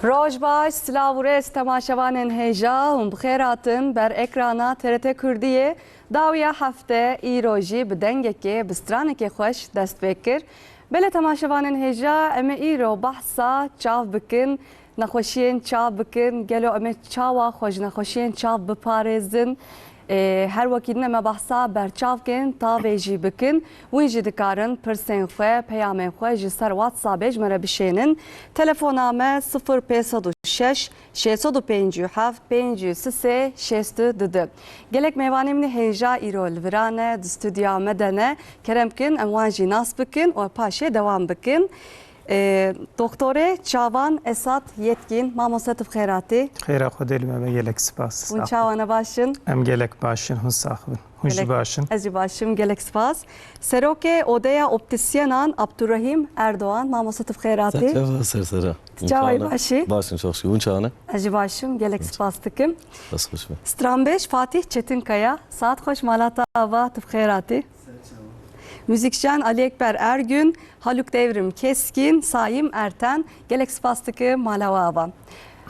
روج باش سلاو ریس تماشاوانên هêja hûn bi xêr hatin ber ekrana TRT Kurdiyê dawiya hefte îro jî bi dengekê bi stranekê xweş dest pê kir. Belê temaşevanên hêja em ê îro behsa çav bikin, nexweşiyên çav bikin, gelo em ê çawa xwe ji nexweşiyên çav biparêzin. Her wekî din me behsa berçavkên tavê jî bikin. Wî jî dikarin pirsên xwe, peyamên xwe ji ser WhatsAppê ji me re bişênin. Telefona me 0506 657 533 622. Gelek mêvanê min hêja îro li viran e, di stûdya me de ne. Kerem bikin, em wan jî nas bikin û paşê dewam bikin. Doktorê Çavan Esat Yetkin, mamoste tu bixêr hatî. Xêra xwe dê li me gelek spas. Hûn çawan başin? Em gelek başin, hûn sax bin. Hûn jî başin. Ez jî başim, gelek spas. Serokê Odeya Optisyenan Abdurrahim Erdoğan, mamoste tu bixêr hatî. Çava sersera. Çavayê başî? Başın çok şükür. Hûn çawane? Ez jî başim, gelek spas dikim. Bas hoş be. Stranbêj Fatih Çetinkaya, saat xweş malata ava tu bixêr hatî. Müzikçen Ali Ekber Ergün, Haluk Devrim Keskin, Saim Erten, gelek spas dikim malava ava.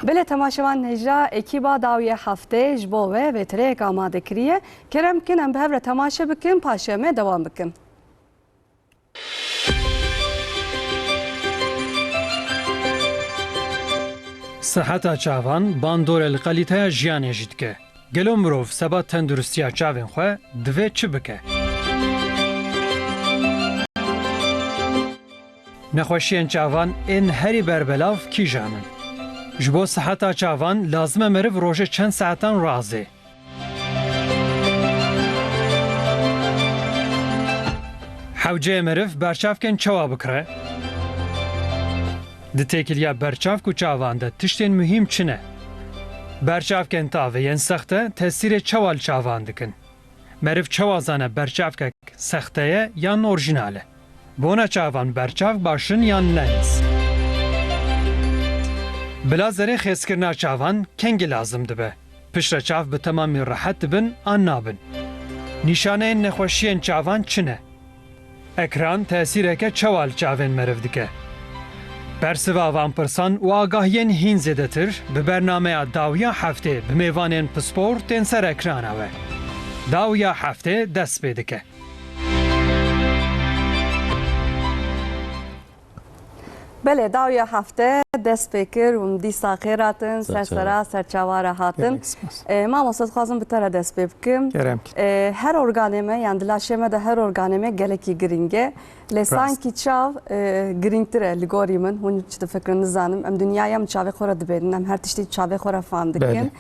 Belê temaşevan hêja ekîba dawiya heftê ji bo we vêtireyek amade kiriye. Kerem bikin em bi hev re temaşe bikin, paşê me dewam bikin. Siheta çavan bandorê li qelîteya jiyanê jî dike. Gelo mirov seba tendurustiya çavên xwe divê çi bike? Nexweşiyên çavan ên herî berbelav kîjan in? Ji bo siheta çavan lazim e meriv rojê çend saetan razê. Hewceyê meriv berçavkên çawa bikire? Di têkiliya berçavk û çavan de tiştên mühîm çi ne? Berçavkên tavê yên sexte tesîrê çawa li çavan dikin. Meriv çawa zane berçavkek sexte ye yan orjinal e. Bona çavan berçav başin yan lens. Bila zerê xêzkirina çavan kengî lazim dibe. Piştre çav bi temamî rehet dibin an nabin. Nîşaneyên nexweşiyên çavan çi ne? Ekran tesîreke çawa li çavên meriv dike. Bersiva van pirsan û agahiyên hîn zêdetir bi bernameya dawiya heftê bi mêvanên pispor tên ser ekrana we. Dawiya heftê dest pê dike. Belê dawiya hefte dest pê kir û dîsa xêr hatin, sersera serçawa re hatin. Mamoste dixwazim bi te re dest pê bikim. Kerem ki. Her organê me, yani dilaşê me de her organê me gelekî giring e. Lê sankî çav giringtir e li gorî min. Hûn çi difikirin nizanim. Em dunyaya min çavê xwe re dibêdin, em her tiştî çavê xwe re fan dikin.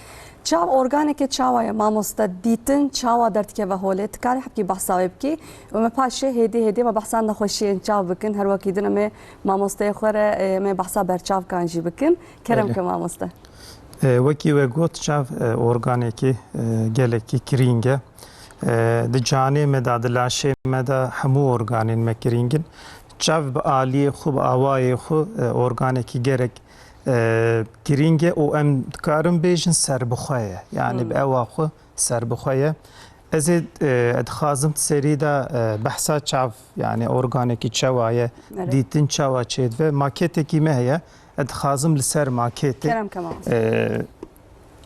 Çav organekê çawa ye mamoste dîtin çawa derdikeve holê tikarî hepkî behsa wê bikî û me paşê hêdî me behsa nexweşiyên çav bikin her wekî din em ê mamosteyê xwe re em ê behsa berçavkan jî bikin. Kerem ke mamoste. Wekî we got çav organekî gelekî kirîng e. Di canê me de di laşê me de hemû organên me kirîng in. Çav bi aliyê xwe bi awayê xwe organekî gerek girîng e û em dikarin bêjin serbixwe ye. Yani bi ewa xwe serbixwe ye. Ez ê dixwazim serî de behsa çav yani organekî çawa ye, dîtin çawa çêdive maketekî me heye. Ez dixwazim li ser maketê. Kerem ke mamoste.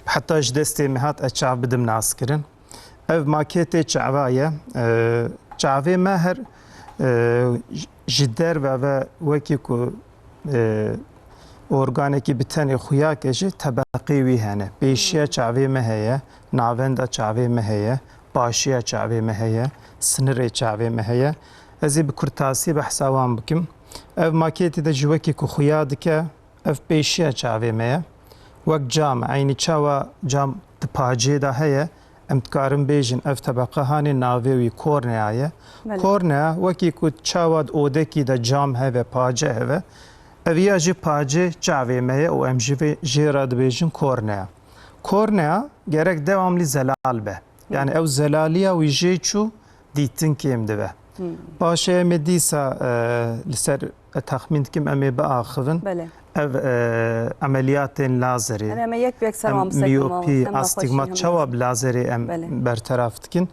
Heta ji destê me hat ez çav bidim naskirin. Ev maketê çawa ye. Çavê me her ji derve ve wekî ku organekî bi tenê xuyakê jî tebeqî wî hene. Pêşiya çavê me heye, navenda çavê me heye, başiya çavê me heye, sinirê çavê me heye. Ez ê bi kurtasî behsa wan bikim. Ev maketê de ji wekî ku xuya dike, ev pêşiya çavê me ye. Wek cam, aynî çawa cam di pacê de heye. Em dikarin bêjin ev tebeqa hanê navê wî kornea ye. Kornea wekî ku çawa di odekî de cam heve, pace heve. Eviya jî pacê çavê me ye û em jê re dibêjin kornea. Kornea gerek devamlî zelal be. Yani ew zelaliya wî jê çû dîtin kêm dibe. Paşê em ê dîsa li ser texmîn dikim em ê biaxivin. Ev ameliyatên lazerê, miyopî, astigmat çawa bi lazerê em berteraf dikin.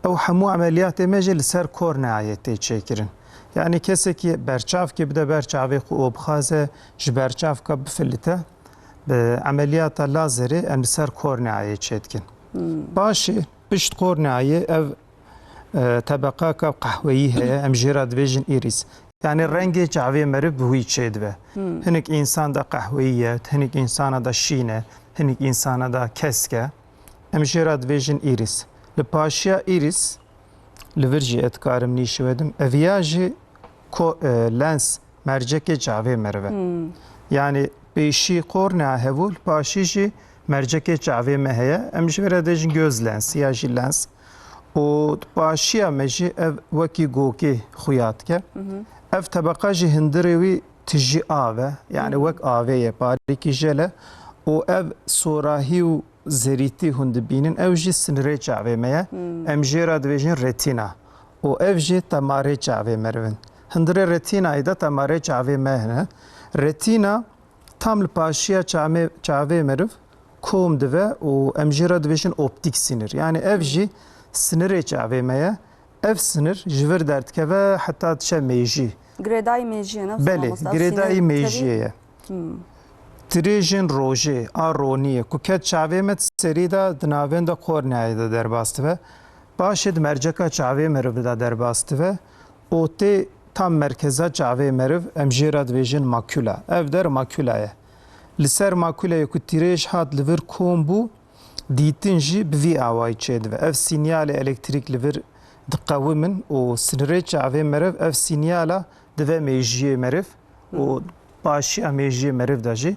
Ew hemû ameliyatê me jê li ser korneayê tê çêkirin. Yani kesekî berçavkê bide berçavê xwe û bixwaze ji berçavka bifilite به عملیات لازری ام سر کورنیای چیدکن باشی پشت کورنیای او طبقه که قهوه‌ای هست ام جراد ویژن ایریس یعنی رنگ جاوی مره بوی چید و هنگ انسان دا قهوه‌ایه هنگ انسان دا شینه هنگ انسان دا کسکه ام جراد ویژن ایریس لپاشیا ایریس لورجی اتکارم نیشودم اویاجی لنس مرجک جاوی مره yani beşi kornea hevul başıcı merceke çave meheye emjvere dejin göz lens ya jil lens o başıya meji ev vaki goki xuyatke ev tabaka ji hindirevi tiji ave yani vak aveye pariki jele o ev sorahi u zeriti hundibinin ev ji sinire çave meye emjera dejin retina o ev ji tamare çave mervin hindire retina da tamare çave mehne retina tam paşiya çave meriv kom dive o emjira division optik sinir yani ev ji sinir çave meye ev sinir jver dertke ve hatta tşe meji Greday mejiye ne? beli greday mejiye Trijin roje aroniye kuket çave met serida dinavenda korneayda derbastı ve başed merceka çave meriv da derbastı ve o te tam merkeze çave meriv emjira division makula ev der makulaya لسر ماکولای که تیرش هات لور کوم بو دیتن جی بوی آوای چید و اف سینیال الکتریک لور دقوی من و سنره چاوه مرف اف سینیالا دوه میجیه مرف و باشی میجیه مرف داجی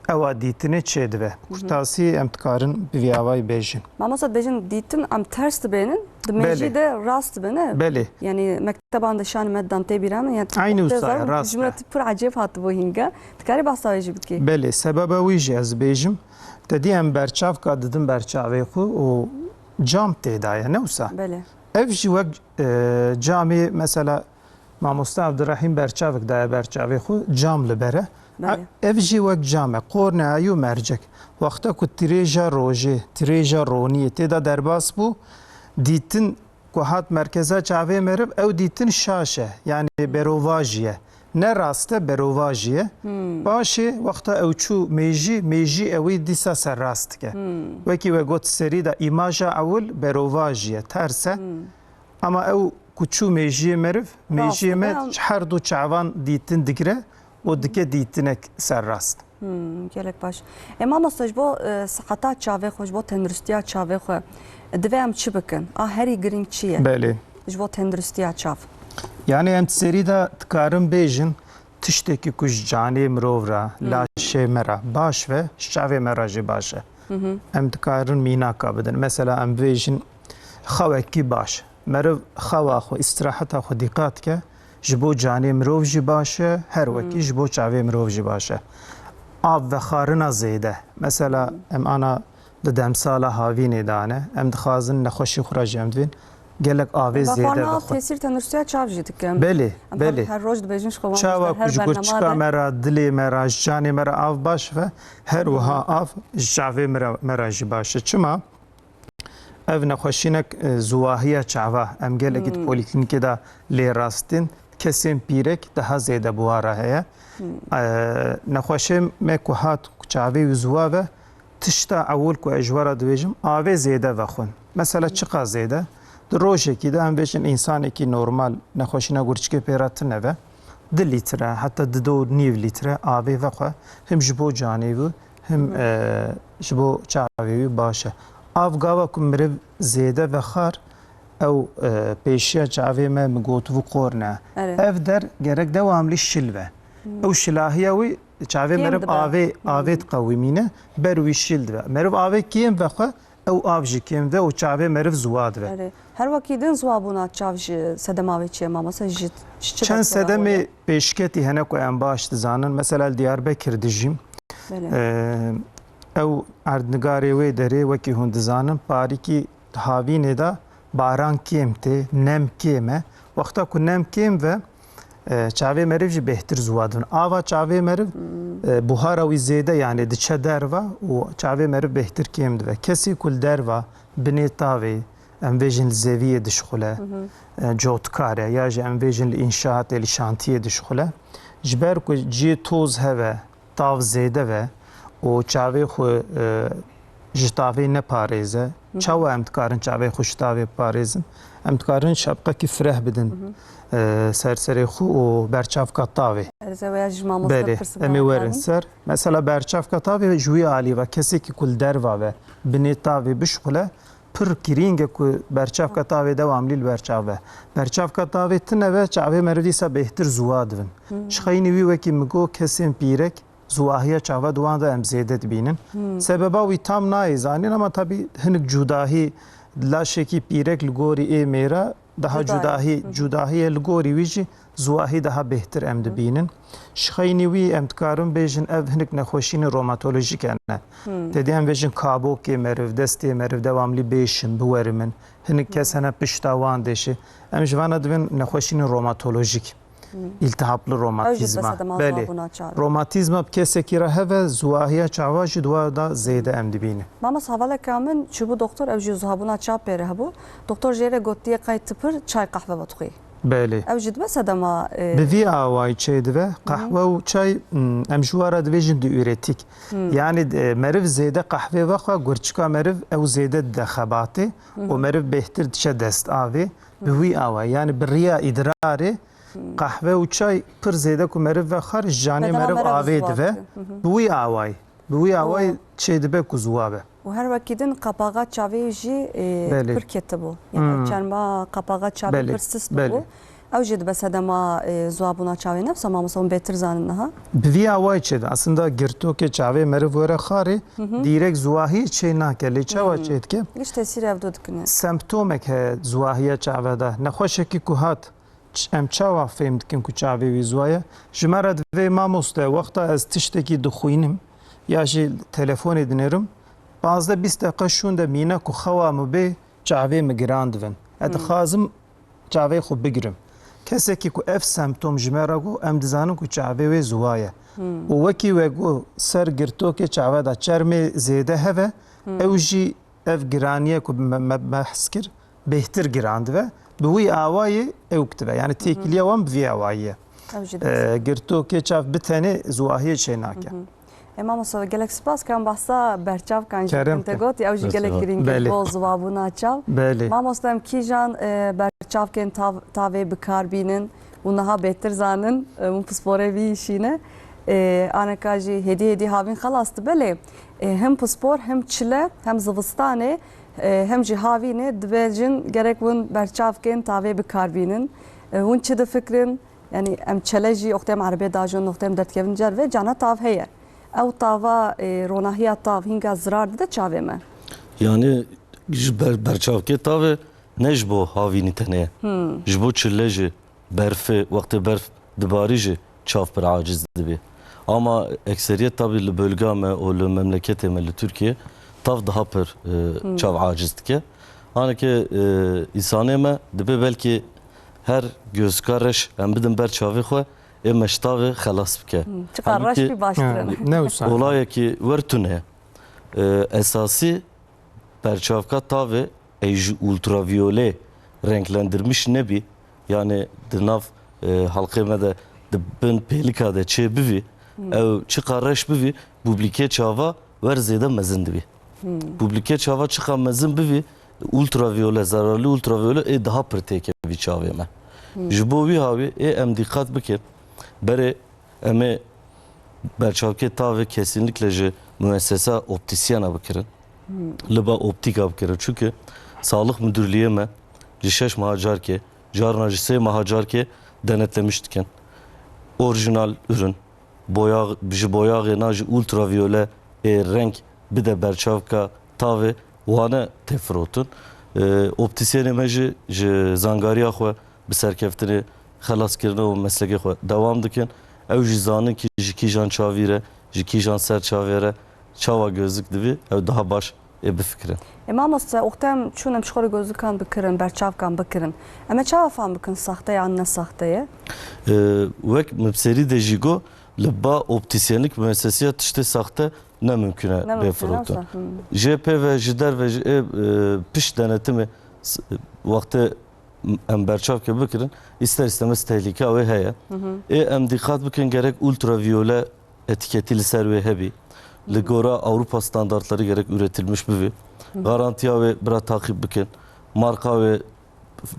اوا دیتنه چید و kurtasi emtkarın bوی آوای بیجن Mamasa bejin ditin am ters benin meji de rast bene. Beli. Yani mekteban da şan meddan tebiran yani aynı usta rast. Cumhuriyet pur acayip hatı bu hinga. Tkari bahsavacı bitki. Beli. Sebebe uyji az bejim. Dedi em berçav ka dedim berçavê xwe û cam tê daye ne wisa Beli. ev jî wek camê mesela mamosta Abdurrahîm berçavek daye berçavê xwe cam li bere ev jî wek cam e qorneyayî û mercek wexta ku tirêja rojê tirêja roniyê tê de derbas bû dîtin ku hat merkeza çavê meriv ew dîtin şaş e yani berovajiye ne raste berovajiye başê wexta ew çû mêjî ewî dîsa ser rast ke wekî we got serî da îmaja ewil berovajiye ters e ama ew ku çû mêjiyê meriv mêjiyê me her du çavan dîtin digire o dike dîtinek ser rast Gelek baş. Ema masaj bo sıhhata çavê xwe ji bo tenduristiya çavê xwe divê em çi bikin? A herî giring çi ye? Belê. Ji bo tenduristiya çav. Yani em serî da dikarin bêjin tiştekî ku ji canê mirov ra laşê me ra baş ve çavê me ra jî baş e. Em dikarin mînaka bidin. Mesela em bêjin xewekî baş. Meriv xewa xwe îstraheta xwe dîqat ke ji bo canê mirov jî baş e her wekî ji bo çavê mirov jî baş e. Av ve xarina zêde. Mesela em ana di demsala havînê dane em dixwazin nexweşî xwe ra jî em divîn gelek avê zêde Bafarna tesir tenduristiya çav jî dikin. Belê, belê. Her roj dibêjin ji xwe Çawa ku ji gurçika me ra dilê me ra ji canê me ra av baş ve her wiha av ji çavê me ra jî baş e. Çima ev nexweşînek ziwahiya çava em gelekî di polîklînîkê da lê rastin kesên pîrek daha zêde buwara heye. Nexweşê me ku hat çavê wî ziwa ve tişta ewil ku ez ji we re dibêjim avê zêde vexwin. Mesela çiqa zêde di rojekî de em bêjin însanekî normal nexweşîna gurçikê pêra tune ve 2 lître heta 2.5 lître avê vexwe him ji bo canê wî him ji bo çavê wî baş e. Av gava ku miriv zêde ve xar ew pêşiya çavê me mi gotivû qorne ev der gerek dewamlî şil ve ew şilahiya wî çavê meriv avê diqewîmîne ber wî şil dibe meriv avê kêm vexwe ew av jî kêm ve û çavê meriv ziwa dibe her wekî din ziwa bûna çav ji sedemavê çi ye mamasa ji çend sedemê pêşketî hene ku em baş dizanin mesela li Diyarbekir dijîm ew erdnigarê wê derê wekî hûn dizanin parîkî havînê da baran kêm tê nem kêm e wexta ku nem kêm ve çavê meriv jî bêhtir ziwa dibin ava çavê meriv buhara wî zêde yani diçe derva û çavê meriv bêhtir kêm dibe kesî ku li derva binê tavê em bêjin li zeviyê dişxule cotkar e ya jî em bêjin li înşaatê li şantiyê dişxule ji ber ku ciyê toz heve tav zêde ve و چاوی خو جتاوی نپارێزە چاوە ئەم دکارن چاوی خوشتاوی پارێزن ئەم دکارن شەبقەکی فرەه بدن سەرسەرێ خو و بەرچاوکە تاوێ ئەمێ وەرن سەر مەسەلا بەرچاوکە تاوێ ژووی عالیڤە کەسێکی کول دەرڤاوێ بنێ تاوێ بشقولە پر گرینگە ku berçavka tavê dewam lîl berçave. Berçavka tavê tineve çavê me dîsa bêhtir zuwa dibin. Ji xeyinî wî wekî migo kesên pîrek zuwahiya çava duwan da em zêde dibînin. Sebeba wî tam nayê zanîn ama tabî hinik cudahî laşekî pîrek li gorî ê mêra daha cudahiyê li gorî wî jî zuwahî daha bêhtir em dibînin. Ji xeyinî wî em dikarin bêjin ev hinik nexweşînên romatolojîk hene. Tedê em bêjin kabokê meriv, destê meriv dewamlî bêşin, biwerimin. Hinik kes hene pişta wan deşê. Em ji vana dibin nexweşînên romatolojîk. İltihaplı romatizma. Belê. Romatizma kesekî re heve zuwahiya çawa jî duwa da zêde em dibînin. Mamas hevaleka min çûbû doktor ev jî zuhabûna çapê re hebû. Doktor jê re gotiye qey tipir çay qehve vedixwî. Belê. Ev jî dibe sedema bi vî awayî çê dibe qehwe û çay em ji wara dibêjin diüretik. Yani meriv zêde qehvê vexa gurçika meriv ew zêde dide xebatê û meriv bêhtir diçe destavê bi wî awayî yani bi riya îdrarê qehve û çay pir zêde ku meriv vexa ji canê meriv avê dibe bi wî awayî. Bi wî awayî çê dibe ku ziwa be. û her wekî din qapağa çavê jî pir ketibû. Yani çerma qapağa çavê pir sist bû. Ew jî dibe sedema zuhabûna çavê ne wisa mamosa hûn bêhtir zanin niha? Bi vî awayî çê de aslında girtokê çavê meriv were xarê dîrek zuwahî çê nake lê çawa çê dike? Hiç tesîr ev dikine. Semptomek heye zuwahiya çave de. Nexweşekî ku hat em çawa fêm dikin ku çavê wî zuwaye ji me re divê mamoste wexta ez tiştekî dixwînim ya jî telefonê dinêrim bazda 20 deqe şûn de mîne ku xewa min bê çavê min giran dibin. Ez dixwazim çavê xwe bigirim. Kesekî ku ev semptom ji me re got em dizanin ku çavê wê zuwaye. û wekî we got ser girtokê çave da çermê zêde heve ew jî ev giraniyê ku me behs kir bêhtir giran dibe. Bi wî awayî ew kitibe. Yani têkiliya wan bi vî awayî ye. Girtokê çav bi tenê zuwahiyê çê nake. Mamosa gelek spas kan bahsa berçavkan jî te got ew jî gelek giring bol zuhabûna çav. Mamosta em kîjan berçavkên tavê bikar bînin û niha bêhtir zanin hûn pisporê vî îşîne. Aneka jî hedî havîn xelas dibe lê hem pispor hem çile hem zivistanê hem jî havînê dibêjin gerek hûn berçavkên tavê bikar bînin. Hûn çi difikirin yani em çele jî oxtê em erebê dajon oxtê em derdkevin cervê cana tav heye. Ew tava ronahiya tav hinga zirar dide çavê me? Yani ji berçavkê tavê ne ji bo havînî tenê ji bo çile jî berfê wextê berf dibarî jî çav pir aciz dibe. Ama ekseriyet tabii li bölge me û li memleketê me li Türkiye tav daha pir çav aciz dike. Haneke îsanê me dibe belkî her gözkar reş em bidin ber çavê xwe ê meştavê xelas bike. Çıkar reş bir baştirin. Olayekî wertune esasî berçavka tavê ey ji ultraviyolê renklendirmiş nebî yani di nav halkê me de di bin pêlika de çê bivî ew çıkar reş bivî publikê çava wer zêde mezin dibî. Publikê çava çıka mezin bivî ultraviyole zararlı ultraviyole ê daha pir têke vî çavê me. Ji bo wî havî ê em dîqat bikin berê em ê berçavkê tavê kesinlikle ji müessesa optisyena bikirin. Li ba optîka bikirin. Çünkü Sağlık Müdürlüğü me ji 6 meha carkê carna ji 3 meha carkê denetlemiş dikin. Orijinal ürün ji boyağê na ji ultraviyole ê renk bide berçavka tavê wane tefrotin. Optisyenê me jî ji zangariya xwe bi serkeftinê xelaskirine û meslekê xwe dewam dikin. Ew jî zanin ki ji kîjan çavî re ji kîjan ser çavê re çawa gözlük dibî ew daha baş ê bifikirin. Mamosta oxtê em çûn em ji xwe re gözlükan bikirin berçavkan bikirin. Em ê çawa fan bikin saxte yan ne saxte ye? Wek mibserî de jî got li ba optisyenlik müessesîya tiştê saxte ne mümkün e bêfirotin. JP ve ji derve piş denetimê wextê em berçavke bikirin ister istemez tehlike ew heye. Ê em dîqat bikin gerek ultraviyole etiketî li ser wê hebî Ligora Avrupa standartları gerek üretilmiş bir garantiya ve bira takip bikin. Marka ve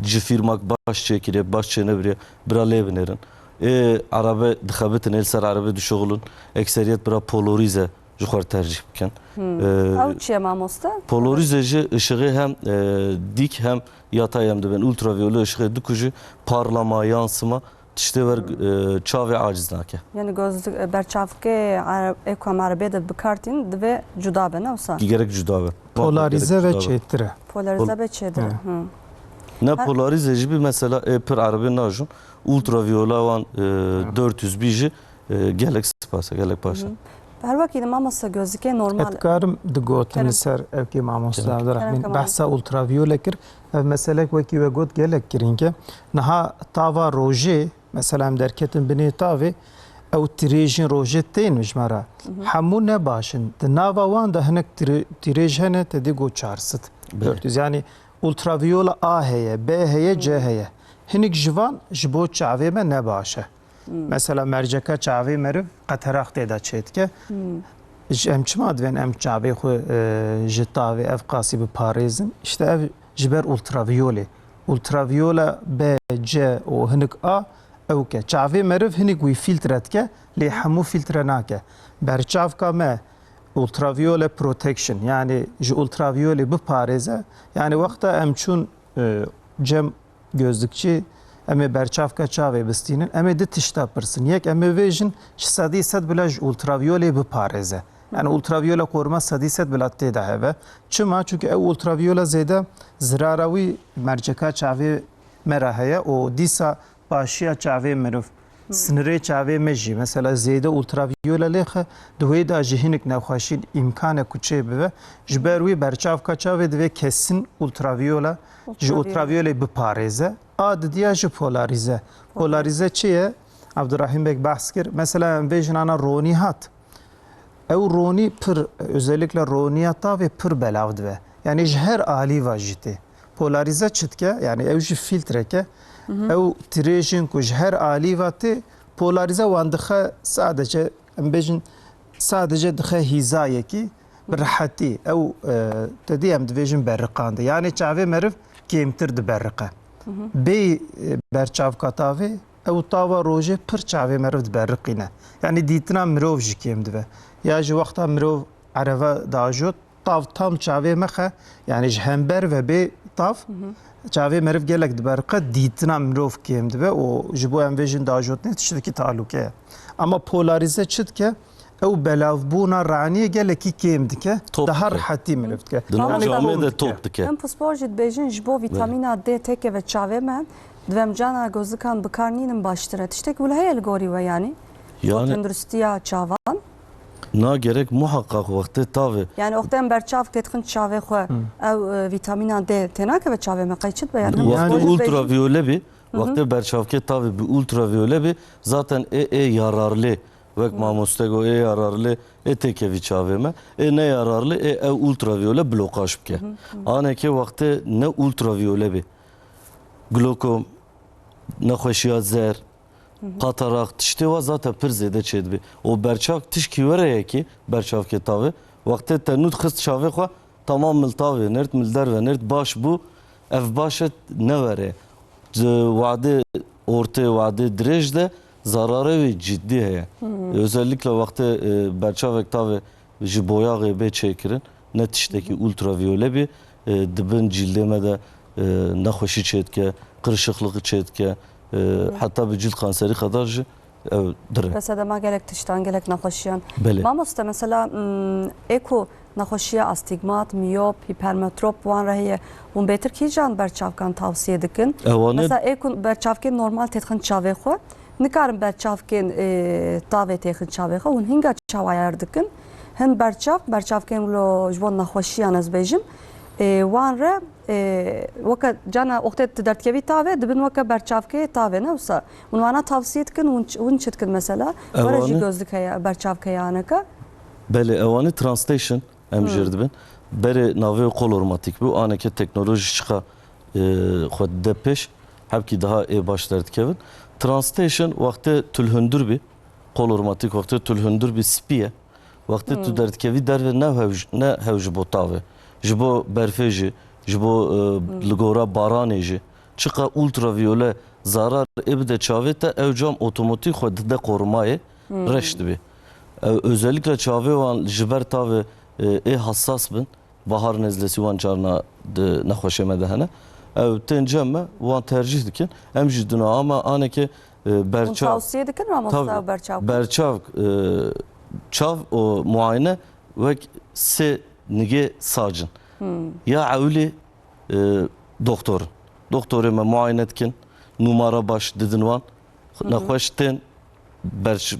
firmak baş çekiriye, baş çenevriye bira levinerin. Arabe dixabetin el ser arabe düşoğulun ekseriyet bira polarize juxar tercih bikin. Ev çiye mamosta? Polarizeci ışığı hem dik hem yatay hem de ben ultraviyole ışığı dikucu parlama, yansıma işte ver çavi aciz nake. Yani gözlük berçavke ekvam arabe de bikartin ve cuda be ne olsa? Gerek juda ve. Polarize ve çetire. Polarize be çedir. Ne polarizeci bir mesela per arabe najun ultraviyole van 400 biji gelek spasa gelek paşa. Her vakit mamasa gözlüke normal. Etkarım digotin ser evki mamosta Abdurrahman bahsa ultraviyole kir ev meselek veki ve got gelek kirinke naha tava roje mesela em derketin bini tavi ev tirejin roje teynmiş mara hamu ne başın de nava wan da hinek tirej hene te digo çarsıt 400 yani ultraviyole A heye B heye C heye hinek jivan jibo çave me ne başe mesela merceka çave meriv qaterax teda çetke em çima dven em çave xu jitave ev qasi bi parêzin işte ev jiber ultraviyole B C o hinek A ew ke çave meriv hinek wî filtret ke lê hemû filtre nake berçavka me ultraviyole protection yani ji ultraviyole biparêze yani wexta em çûn cem gözlükçi em ê berçavka çavê bistînin em ê di tişta pirsin yek em ê vêjin ji sedî sed bila ji ultraviyolê biparêze yani ultraviyole koruma sedî sed bila tê de heve çima çünkü ew ultraviyole zêde zirara wî merceka çavê me re heye û dîsa başiya çavê meriv sinirê çavê me jî mesela zêde ultraviyole lê xe di wê de jî hinek nexweşîn îmkane ku çê bibe ji ber wî berçavka çavê divê kesin ultraviyole ji ultraviyolê biparêze a didiya ji polarize çi ye Abdurrahim Bek bahs kir mesela em vê jinana ronî hat ew ronî pir özellikle roniya tavê pir belav dibe yani ji her alîva jî tê polarize çitke yani ew jî filtreke ew tirêjin ku ji her alîva tê polarize wan dixe sadece em bêjin sadece dixe hîzayekî bi rehetî ew tedî em dibêjin berriqande yani çavê meriv kêmtir diberriqe bê berçavka tavê ew tava rojê pir çavê meriv diberriqîne yani dîtina mirov jî kêm dibe ya ji wexta mirov ereve dajot tav tam çavê me xe yani ji hember ve bê tav çavê meriv gelek diberriqe dîtina mirov kêm dibe û ji bo em vêjin dajotnê tiştekî talûke ye ama polarize çi dike ew belavbûna raniyê gelekî kêm dike daha rehetî meriv dike Di nav camê de top dike. Em pispor jî dibêjin ji bo vîtamîna D teke ve çavê me divem cana gözlükan bikarnînin baştire tiştek wî heye li gorî we yani Yani tenduristiya çavan na gerek muhakkak vakti tabi. yani oxtem berçav tetxin çavê xwe ew vîtamîna D tênake ve çavê me qayçit be yani Vakti ultraviyole bir vakti berçavke tabi bir ultraviyole bir zaten yararlı vek mamostego yararlı tekevi çaveme ne yararlı ev ultraviyole blokaj bike. Aneke vakti ne ultraviyole bir glokom nexweşiya zer qatarak tiştê wa zaten pir zêde çêdibê û berçav tişkî were yekî berçavkê tavê wextê te nû dixist çavê xwe tamam miltavê nerd milder ve nerd baş bû ev baş e ne were wadê ortê wadê dirêj de zararê wê ciddî heye özellikle wextê berçavek tavê ji boyağê bê çêkirin ne tiştekî ultraviyole bî dibin cildê me de nexweşî çêdike qirişiqliqî çêdike hatta bir cilt kanseri kadar dire. Pes edema gelek tiştan gelek naxweşiyan. Belê. Mamoste mesela eko naxweşiya astigmat, miyop, hipermetrop wan re heye hûn bêtir kîjan berçavkan tavsiye dikin? Mesela eko berçavkên normal têdixin çavê xwe nikarin berçavkên tavê têxin çavê xwe hûn hinga çawayar dikin hin berçavkên lo ji bo naxweşiyan ez bêjim wan re weka cana oxtê dertkevî tavê dibin weka berçavkê tavê ne wisa hûn wana tavsiye dikin hûn çi dikin mesela were jî gözlük heye berçavkeyaneke Belê ewanî translation em jêr dibin berê navê qol ormatik bû aneke teknolojî çiqa xwe de pêş hevkî daha başlar dikevin translation wextê tulhundur bî qol ormatik wextê tulhundur bî spî ye Vakti tu derdkevî derve ne hev ji bo tavê, ji bo berfê jî, ji bo li gora baranê jî, çiqa ultraviyole zarar ê bide çavê te ew cam otomatik xwe dide korumayê reş dibe. Özellikle çavê wan ji ber tavê ê hassas bin, bahar nezlesî wan carna nexweşê me de hene. Ew tên cem me wan tercih dikin. Em jî duna ama aneke berçav. Tavsiye dikin ama Tabii. berçav. Berçav çav o muayene vek se nige sacın. Ya evli doktorun. Doktorê me muayene dikin. Numara baş didin wan. Nexweş tên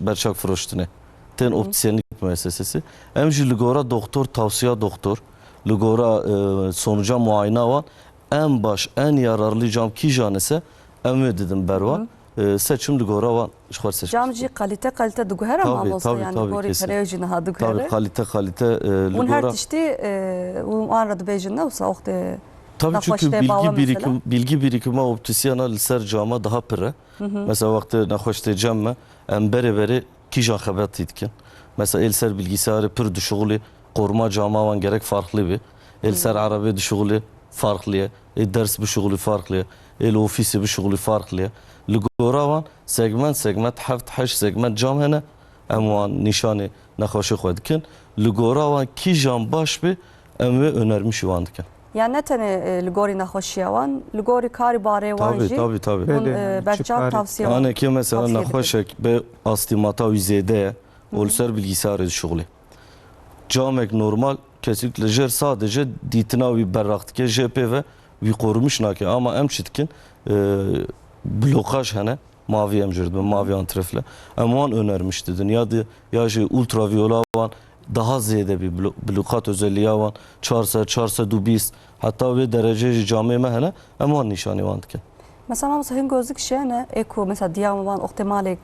berçav firoştine. Tên optisyenlik müessesesi. Em jî li gora doktor tavsiya doktor. Li gora sonuca muayene wan en baş en yararlı cam kîjan ise em ê didim berwan. Seçim li gora wan xwar seçim. Cam jî kalite diguhere Tabii, ama tabii, yani tabii, gorî kesin. perê jî niha Tabii diguhere. kalite li Un her gora. tiştî an re dibêjin ne wisa oxtê Tabii çünkü nexweştê bawe bilgi birikimi optisyana li ser cama daha pire. Mesela vakti nexweştê cem me em berê kîjan xebetî dikin. Mesela el ser bilgisayarı pir dişuğulê koruma cama wan gerek farklı bir. El ser arabê dişuğulê farklı. Ders bişuğulê farklı. El ofîsê bişuğulê farklı. Li gora wan segment heft heş segment cam hene em wan nîşanê nexweşê xwe dikin. Li gora wan kîjan baş be em wê önermişî wan dikin. yani ne tenê li gorî nexweşiya wan li gorî karî barê wan jî Tabii. hûn berçav tavsiye wan. Aneke mesela Tavsiye nexweşek be astimata wî zêde ye ol ser bilgisayarê dişuğulê. Camek normal kesinlikle jer sadece dîtina wî berrak dike JP ve wî korumuş nake ama em çi dikin blokaj hene mavi em jir dibin mavi antrefle em wan önermiş didin ya jî ultraviyola wan daha zêde bir blokat özelliği wan 420 hatta vê derecê jî camê me hene em wan nîşanî wan dikin. Mesela mamsa hin gözlük şey ne? Eko mesela diyam wan ihtimalek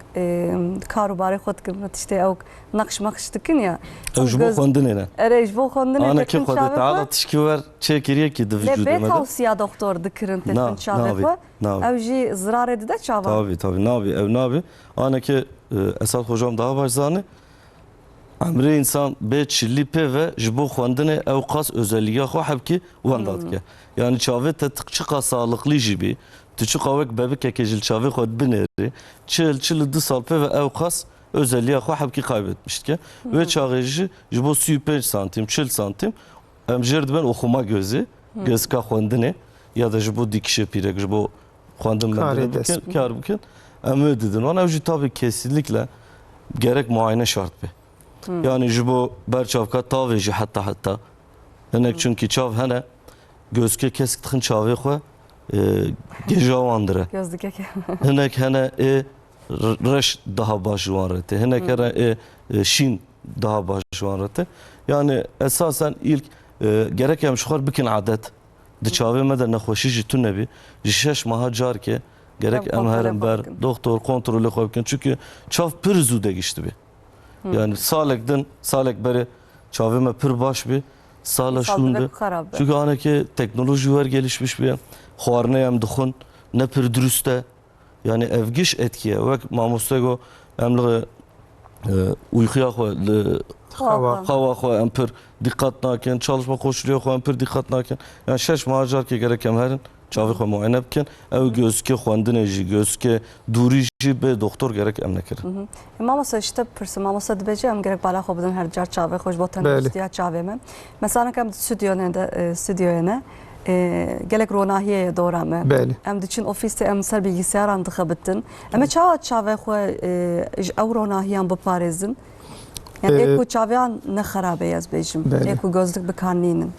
karû barê xwe dikin tiştê ew naqş maqş dikin ya. Ew ji bo xwendinê ne. Erê ji bo xwendinê Aneke xwe de teala tişkî wer çêkiriye ki di vücudê Lê me de. bê tavsiya doktor dikirin tê Na, çavê navê, xwe navê. ew jî zirarê dide çavan. Tabii nabi ev nabi. Aneke Esat hocam daha baş zanı. Emre insan be çilli pe ve ji bo xwendinê ew qas özelliğe xwe hebkî wenda dike. Yani çavê te çiqa sağlıklı jî bî tu çiqa wek bebikeke ji çavê xwe binêrî çil 2 sal pe ve ew qas özelliğe xwe hebkî kaybetmiş dike. Ve çaxê jî ji bo 35 santim 40 santim em jêr dibin oxuma gözê gözka xwendinê ya da ji bo dikişê pîrek ji bo xwendin kar bikin em ê didin wan ew jî tabii kesinlikle gerek muayene şart be. Yani ji bo berçavka tavê jî heta hinek çünkü çav hene gözke kesk dixin çavê xwe gêja wan dire. Göz dikeke. Hinek hene reş daha baş wan rete. Hinek hene şîn daha baş wan rete. Yani esasen ilk gerek em xwar bikin adet. Di çavê me de nexweşî jî tune bî ji 6 maha carke gerek em herin ber doktor kontrolê xwe bikin. Çünkü çav pir zû digiştî bî. Yani salek beri çavê me pir baş bî sala şûnde. Çünkü aneke teknoloji wer gelişmiş bî. Xwarinê em dixwin ne pir durust e. Yani ev giş etkiye wek mamostego em li uykuya xwe li xawa xwe em pir dikkat nakin, çalışma koşuluya xwe em pir dikkat nakin. Yani 6 maha carke gerek em herin çavê xwe muayene bikin. Ew gözke xwendinê jî gözke dûrî jî bê doktor gerek em nekirin. Mamasa işte pirsim mamasa dibêje em gerek bala xwe bidin her car çavê xwe ji bo tendirustiya çavê me. Mesela em stüdyoya ne gelek ronahiyê dora me. Em diçin ofîsê em ser bilgisyaran dixebitin. Em çawa çavê xwe ji ew ronahiyan biparêzin. Yani eko çavêyan ne xerabe ez bêjim. Eko gözlük bikarnînin.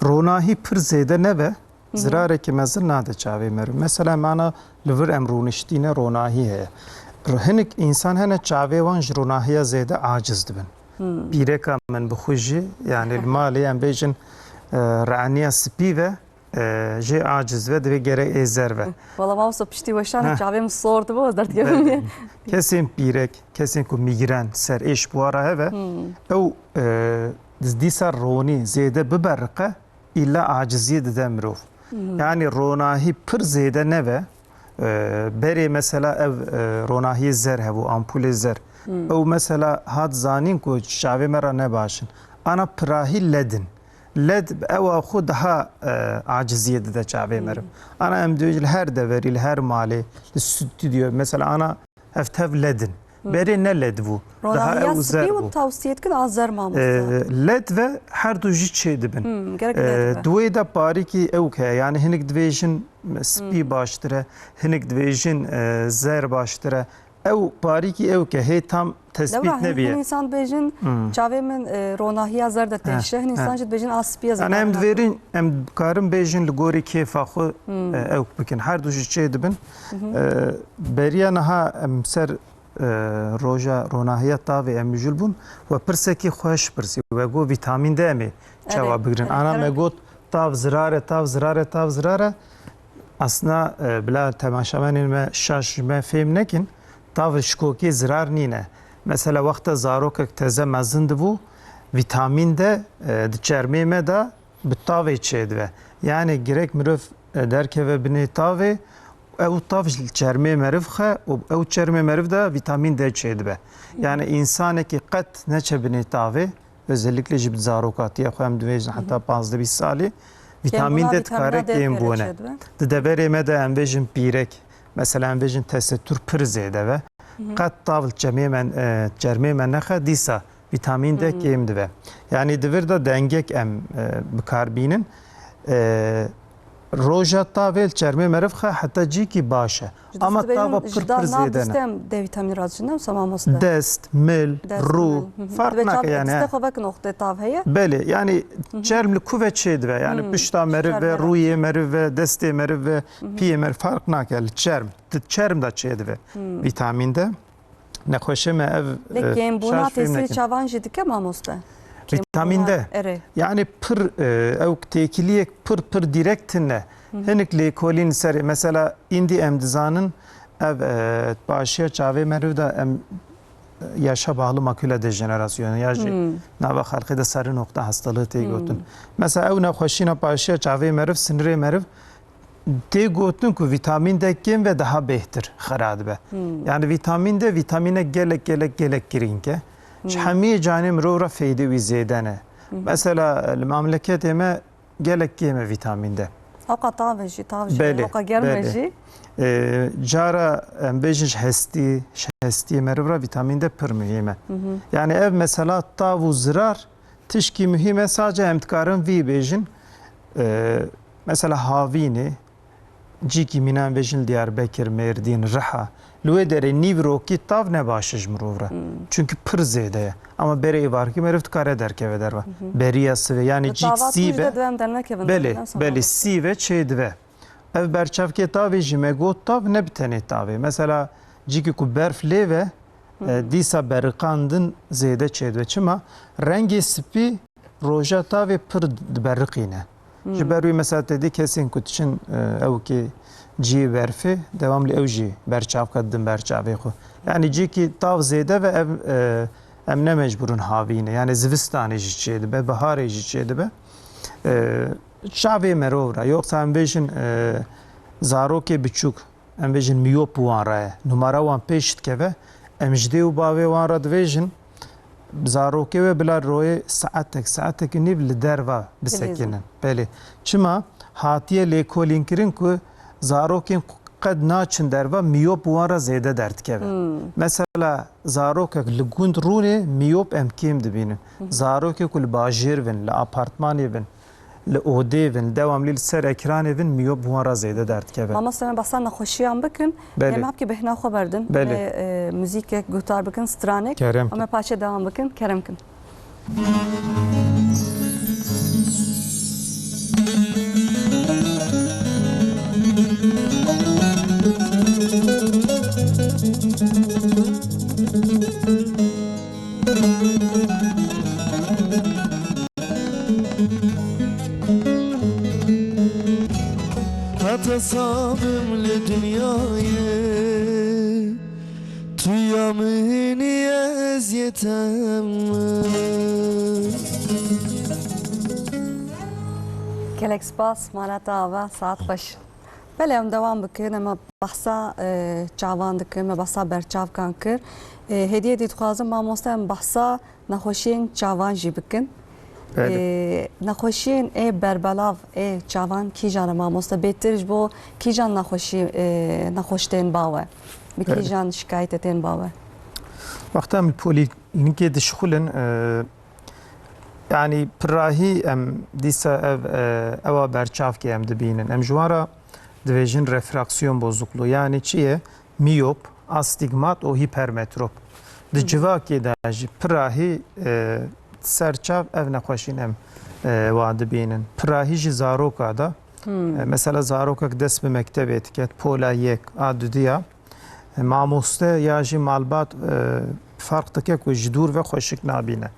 Ronahî pir zêde nebe zirarekî mezin nade çavê me. Mesela mana li vir em rûniştîne ronahî heye. Hinek insan hene çavê wan ji ronahiya zêde aciz dibin. Pîreka min bixwe jî yani li malê em bêjin reaniya spî ve jê aciz ve divê gerek êzer ve. Valla mamsa piştî weşan çavê min sor dibe ez derdikevim. Kesên pîrek, kesên ku mîgren ser êş buwara heve ew dîsa ronî zêde biberiqe îlla aciziyê dide mirov. Yani ronahî pir zêde nebe Berê mesela ev ronahiyê zer hev û ampulê zer. Ew mesela hat zanîn ku çavê me ra ne başin. Ana pirahî ledin. Led ewa xwe daha aciziyê dide çavê me re. Ana em diyor li her deverî, li her malê, li stüdyo mesela ana ev tev ledin. Berê ne led bû. Daha Ronahiya ew zer spî bû. û tavsiyet kin az zer mamosta. Led ve her du jî çê dibin. Gerek led be. Duê de parîkî ew heye. Yani hinek dibêjin spî baştir e, hinek dibêjin zer baştir e. Ew parîkî ew ke hê tam tespît Lewra hin nebiye. insan dibêjin çavê min ronahiya zer de têşe. Hin insan jî dibêjin az spîya zer. Yani em diverin em karin bêjin li gorî kêfa xwe ew bikin. Her du jî çê dibin. Beriya niha em ser roja ronahiya tavê em mijûl bûn ve pirsekî xweş pirsî ve got vîtamîn D em ê çawa bigirin. Ana me got tav zirare tav zirare tav zirare aslında bila temaşavanên me şaş me fêm nekin tav şikokê zirar nîne. Mesela wexta zarokek teze mezin dibû vîtamîn D di çermê me de bi tavê çê dibe. Yani gerek mirov derkeve binê tavê ew tav ji çermê meriv xe û ew çermê meriv de vîtamîn D çê dibe. Yani insanekî qet neçe binê tavê özellikle ji zarokatiya xwe em dibêjin heta 15-20 salî vîtamîn D dikare kêm bûne. Di deverê me de em bêjin pîrek mesela em bêjin tesettür pir zêde ve qet tav li çermê me nexe dîsa vîtamîn D kêm dibe. Yani divir da dengek em bikarbînin roja tavê li çermê meriv xe heta cîkî baş e. Ama tava pir zêde ne. D vîtamînî razîne mamosta. Dest, mil, rû fark nake yani. Stexovek noxte tav heye. Belê yani çerm li ku ve çê dibe. Yani pişta meriv ve rûyê meriv ve destê meriv ve piyê meriv fark nake li çerm. Çerm da çê dibe. Vîtamîn D. Nexweşê me ev Lê kêmbûna tesîrê çavan jî dike mamosta. Vîtamîn D. Yani pir ew têkiliyek pir direkt ne. Hinek lêkolîn serê mesela îndî em dizanin ev başiya çavê meriv de em yaşa bağlı makule dejenerasyonu ya jî nava xelkê de serî nokta hastalığı tê gotin. Mesela ew nexweşîna başiya çavê meriv sinirê meriv tê gotin ku vîtamîn D kêm ve daha bêhtir xera dibe. Yani vîtamîn D vîtamîne gelek girîng e. Ji hemî canê mirov ra feydê wî zêde ne. Mesela li memleketê me gelek kêm e vîtamîn D. Oqa tavê jî tav jî oqa germe jî. Cara em bêjin ji hestiyê meriv ra vîtamîn D pir mühîm e. Yani ev mesela tav û zirar tişkî mühîm e sadece em dikarin vî bêjin mesela havînê cîkî mîna em bêjin li Diyarbekir, Mêrdîn, Riha li wê derê nîv rokî tav ne baş e ji mirov re. Çünkü pir zêde ye. Ama berê varkî meriv dikare derkeve derve. Beriya sivê yani cîk sîve belê sîve çê dibe. Ev berçavkê tavê jî me got tav ne bi tenê tavê. Mesela cîkî ku berf lê ve dîsa beriqandin zêde çê dibe. Çima rengê spî roja tavê pir diberiqîne. Ji ber wî mesela tedî kesên ku diçin ew kê cî berfê devamlı ew jî berçavka didin berçavê xwe. Yani cîkî tav zêde ve ev em ne mecburun havîne. Yani zivistanê jî çê dibe, biharê jî çê dibe. Çavê merov ra yoksa em bêjin zarokê biçûk em bêjin miyop wan ra ye. Numara wan pêş dikeve em ji dê û bavê wan ra dibêjin zarokê we bila royê saetekî nîv li derva bisekinin. Belê. Çima hatiye lêkolîn kirin ku zarokên qed naçin derva miyop wan ra zêde derdikeve. Mesela zarokek li gund rûnê miyop em kêm dibînin. Zarokê ku li bajêr bin, li apartmanê bin, li odê bin, devamlî li ser ekranê bin miyop wan ra zêde derdikeve. Mamosta me basa nexweşiyan bikin. Em hepkî bihna xwe berdin. Müzîkek guhtar bikin, stranek. Kerem. Em paşê devam bikin, kerem kin. Hatasabımlı dünyayı Tuyamın eziyetem Gelek spas, malata ava, saat baş. بله ام دوام بکن اما بحثا چاوان دکن ما بحثا برچاو کن کر هدیه دید خوازم ما مستم بحثا نخوشین چاوان جی بکن نخوشین ای بربلاو ای چاوان کی جان ما مست بهترش بو کی جان نخوشتن باوه بکی جان شکایتتن باوه وقتا من پولیکلینیک دشخولن يعني براهي ام ديسا اوا برچاف كي ام دبينن ام جوارا ديفيجن ريفراكسيون بوزوكلو يعني چيه ميوب استيغمات او هيبرمتروب دي جوا كي داجي براهي سرچاف اف نخوشين ام واد بينن براهي جي زاروكا دا مثلا زاروكا دس بمكتب اتكت بولا يك ادوديا ماموسته يا جي مالبات فرق تكك وجدور و خوشك نابينه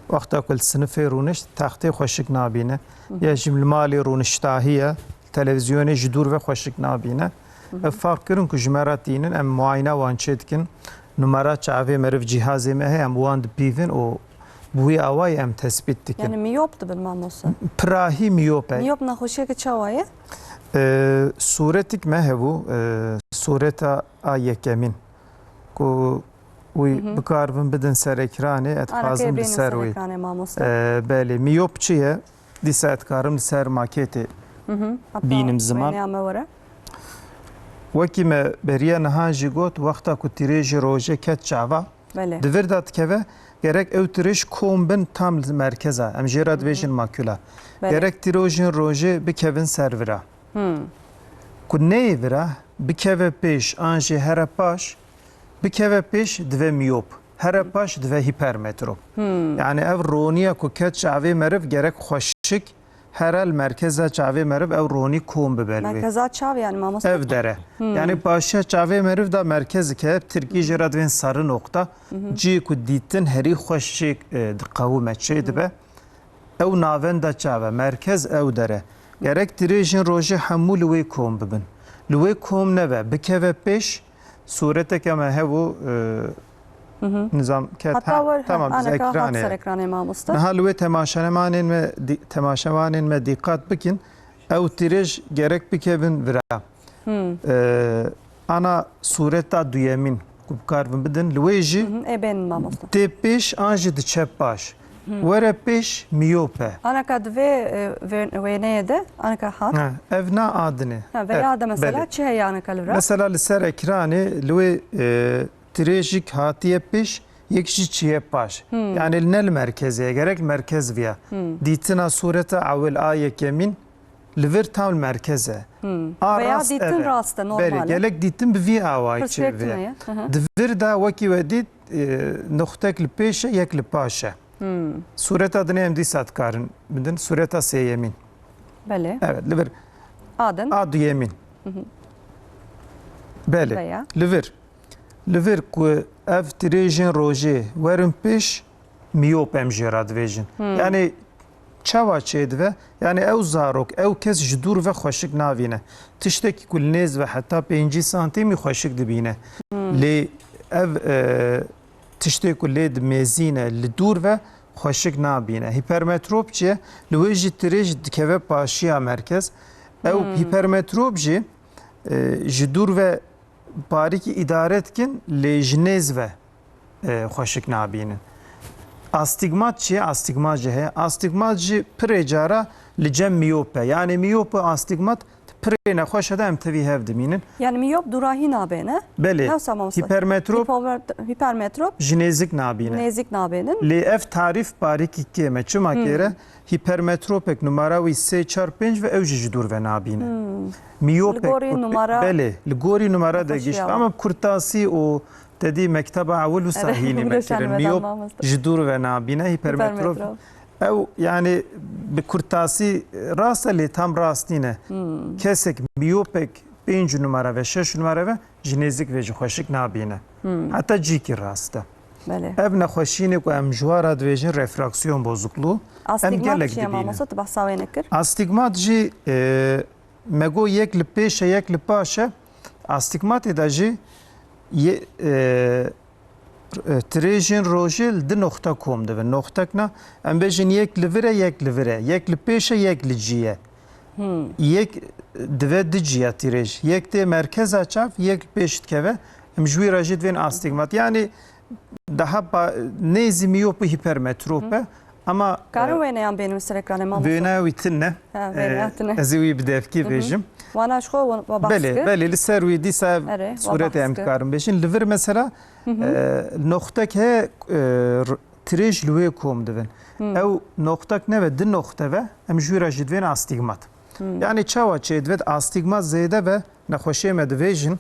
وقتا كل سنف رونش تختي خوشك نابينه يا جمل مالي رونشتاهيه تلفزيون جدور و خوشك نابينه فرق كرن كجمرات دينن ام معاينه وانشدكن نمرات شعبي مرف جهازي ما هي ام واند بيفن او بوي اواي ام تثبيت دكن يعني ميوب بالماموسه براهي ميوب ميوب نخوشيه كچوايه صورتك ما هو صورتا يكمين كو وی بکاربن بدن سر اکرانه اتخازم بسر وی بله میوب چیه دیسا اتکارم سر ماکیت بینم زمان وکی ما بریا نهاجی گوت وقتا کو تیریج روژه کت چاوا دور داد که gerek ev tiriş kombin tam merkeze em jêra dibêjin makula gerek tîrojin rojê bikevin ser vira ku neyê vira bikeve pêş an jê here paş bikeve pêş dive miyop here paş dive hipermetrop yani ev roniya ku ket çavê meriv gerek xweşik herel merkeza çavê meriv ev ronî kom bibe merkeza çav yani mamos ev dere yani başa çavê meriv da merkez ke Tirkiye jêra divên sarı nokta cî ku dîtin herî xweşik diqewime çê dibe ew navenda çave merkez ew dere gerek dirêjin rojê hemû li wê kom bibin li wê kom nebe bikeve pêş sureteke me hevû nizam ket tamam biz ekranê niha li wê temaşevanên me dîqat bikin ew tîrêj gerek bikevin vira ana sureta duyemîn ku bikarbin bidin li wê jî tê pêş an jî diçe baş were pêş miyope anaka divê wêneyê de anaka hat ev na adine veya da mesela çi heye anaka li mesela li ser ekranê li wê tirêjik hatiye pêş yek jî çiye paş yani ne li merkezê gerek merkez viya dîtina sureta awil a yekemîn li vir tam li merkeze veya dîtin rast e normal gelek dîtin bi vî awayî çêviye di vir da wekî we dît noxtek li pêş e yek li paş e sureta dinê em dîsa dikarin bidin sureta sêyemîn evet li vir adin a duyemîn belê li vir ku ev tirêjên rojê werin pêş miyop em jê ra dibêjin yani çawa çê dibe yani ew zarok ew kes ji dûr ve xweşik navîne tiştekî ku nêz ve heta 5 santîmî xweşik dibîne lê ev tiştê ku lê dimêzîne li dûr ve xweşik nabîne hipermetrop çi li wê jî tirêj dikeve paşiya merkez ew hipermetrop jî ji dûr ve barîkî îdare dikin lê ji nêz ve xweşik nabînin astigmat çi astigmat jî heye astigmat jî pirê cara li cem miyope yani miyope astigmat pirê nexweş de em tevî hev dimînin yani miyop durahî nabêne belê hipermetrop ji nêzik nabîne nêzik nabênin lê ev tarîf barîkî kê me çima kêre hipermetropek numara wî 3-4-5 ve ew jî ji dûr ve nabîne miyopek belê li gorî numara de gişt ama kurtasî û tedî mekteba ewil wisa hînî me kirin miyop ji dûr ve nabîne hipermetrop ew yani bi kurtasî rast e lê tam rast nîne kesek miyopek 5 numara ve 6 numara ve ji nêzik ve ji xweşik nabîne heta cîkî rast e ev nexweşînê ku em ji wara dibêjin refraksiyon bozukluğu em gelek dibînin astigmat jî me got yek li pêş e yek li paş e astigmatê de jî tirêjên rojê li di noxta kom dibin noxtekna em bêjin yek li vir e yek li vir e yek li pêş e yek li cî ye yek dve diciya tiraj. Yek de merkeza çav, yek peşt keve. Em jwi rajid ven astigmat. Yani daha nezi miyopu hipermetrope ama Karın ve neyan benim ser ekranı mamosta. böne witinne. Ha, böne witinne. Ez wi bidevki bejim. Vana şko ve baskı. Beli li ser wi disa Ere, suret em baskı. karım bejin. Livir mesela noktak he tiraj lüve kom devin. Ev noktak ne ve din nokta ve em jwi rajid ven astigmat. Yani çava çedvet astigmat zeyde ve nexweşê me dibêjin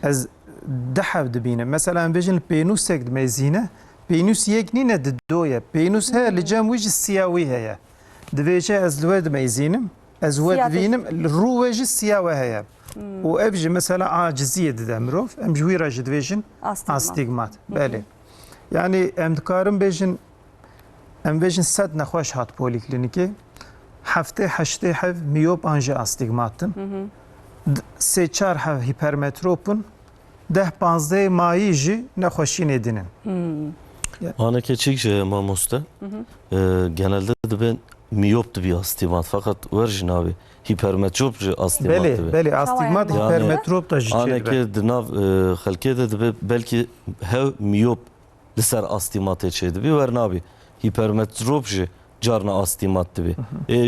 ez dehev dibînim. Mesela em bêjin pênûsek dimezîne, pênûs yek nîne di do ye. Pênûs heye li cem wî jî siya wî heye. Dibêje ez li we dimezînim, ez we Siyah dibînim, li rû we jî siya we heye. û ev jî mesela aciziyê dide mirov, em ji wî re jî dibêjin astigmat. Belê. Yani em dikarin bêjin, em bêjin sed nexweş hat polîklinîkê. Heftê heştê hev miyop an jî astigmatin. Sê çar hev hipermetropun. 10-15 mayî jî nexweşînê dinin. Ana keçik şey mamosta. Genelde de ben miyop bir astimat fakat verjin abi hipermetrop astimat Belê, dibe. belê astigmat Yani- hipermetrop da jî Ana çêdibe. ke dinav xelkê de dibe belki hev miyop li ser astimatê çêdibe ver nabi. Hipermetrop jî carna astimat dibe.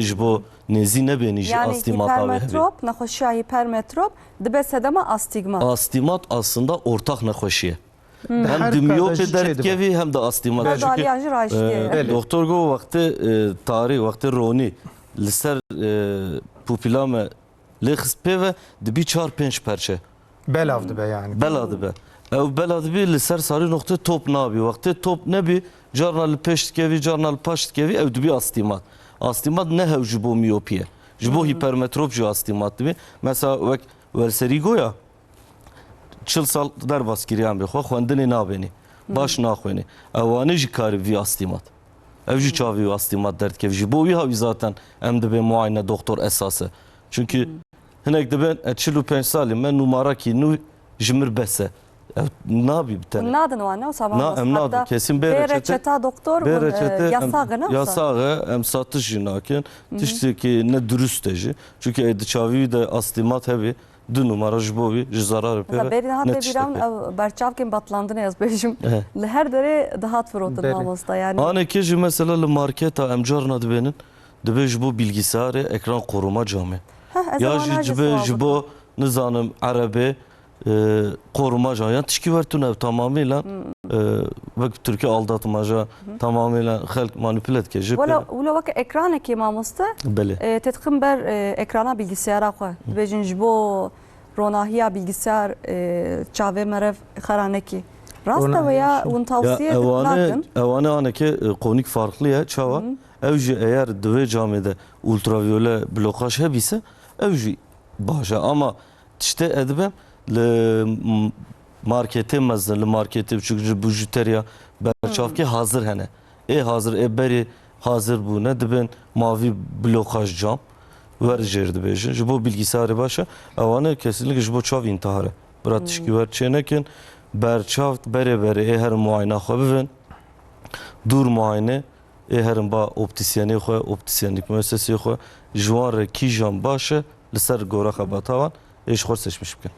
Ji bo nezî nebênî jî Yani astimat abi hebe. hipermetrop, naxoşiya hipermetrop dibe sedema astigmat. Astimat aslında ortak nexweşiye. Her Hem de miyop kardeşi dertkevi hem de astimat. Her Çünkü daliyan jî raştiye. Belê. doktor go vakti tarih vakti roni li ser popülame li xispe ve dibi 4-5 perçe. Belav dibe yani. Bela dibe. Ev bela dibi li ser sarı nokta top nabi. Vakti top nebi carna li peştkevi carna li paştkevi ev dibi astimat. Astimat ne hev jibo miyopiye. Jibo hipermetrop ji astimat dibi. Mesela vek verseri goya 40 sal derbas kiriyan bixwe xwendinê nabênî. Baş naxwênî. Ewanê jî karî vî astimat. Ev jî çavî wî astimat derdkev jî. Bo wî havî zaten em dibê muayene doktor esas e. Çünkü hinek dibin 45 salî me numarakî nû ji mir bes e. Ev nabî bi tenê. Nadın o anne o sabah. Em nadin. Kesin bê reçete. reçeta doktor Bê reçete yasağı ne? yasağı em satış jî nakin. Tiştekî ne dürüst e jî. Çünkü ev çavî de astimat hevî. Du numara ji bo wî ji zarar Mesela beri daha ne da biram berçavken batlandığını yaz bejim. Li her dere daha fırotun Beri. mamosta yani. Aneke ji mesela li marketa em carna dibênin dibe ji bo bilgisayarê ekran koruma camê. Ya jî dibe ji bo nizanim erebê koruma camê. Yani tişkî wertûn ev tamamıyla vek Türkiye aldatmaca tamamıyla xelk manipüle dike ji Valla vak ekranı ki mamosta belê. tetkim ber ekrana bilgisayara xwe. Bejin ji bo ronahiya bilgisayar çave merev xaraneki. Rasta veya un Ya tavsiye evane nakin. aneke konik farklı ya çava. Ev jî eğer dibe camide ultraviyole blokaj hebîse ev jî baş e. Ama tişte edibem li marketê mezin li marketê çünkü bujuteriya berçavkê hazır hene. Hazır berê hazır bû ne dibin mavi blokaj cam ver jêr dibêjin. Ji bo bilgisayarê baş e. Ewane kesinlikle ji bo çav intihar e. Bira tişkî wer çênekin berçav berê berê her muayene xwe bibin. Dur muayene herin ba optisyenê xwe optisyenlik müessesê xwe ji wan re kîjan baş e li ser gora xebatavan ji xwe seçmiş bikin.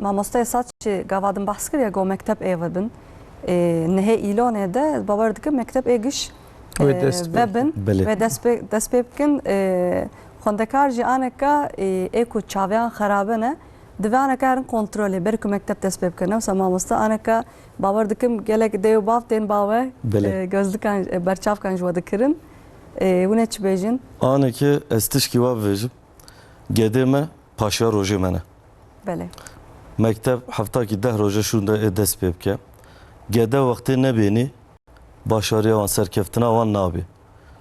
Mamosta saç gavadın baskır ya go mektep evadın. Nehe ilone de babar dikim mektep egiş webin Belê. ve despê bikin xwendekar jî aneka eko çaviyan xerabe ne divê aneka herin kontrolê ber ku mektep despê bikin. Newsa mamosta aneka babar dikim gelek dêw bav tên bawe Belê. gözlikan berçavkan ji we dikirin. Hûn çi bêjin? Aneke ez tişkî wa bêjim gedê me paşa rojê me ne. Belê. Mektep heftakî 10 roje şûnde dest pê bike. Gede wextê nebênî başarıya wan serkeftina wan nabî.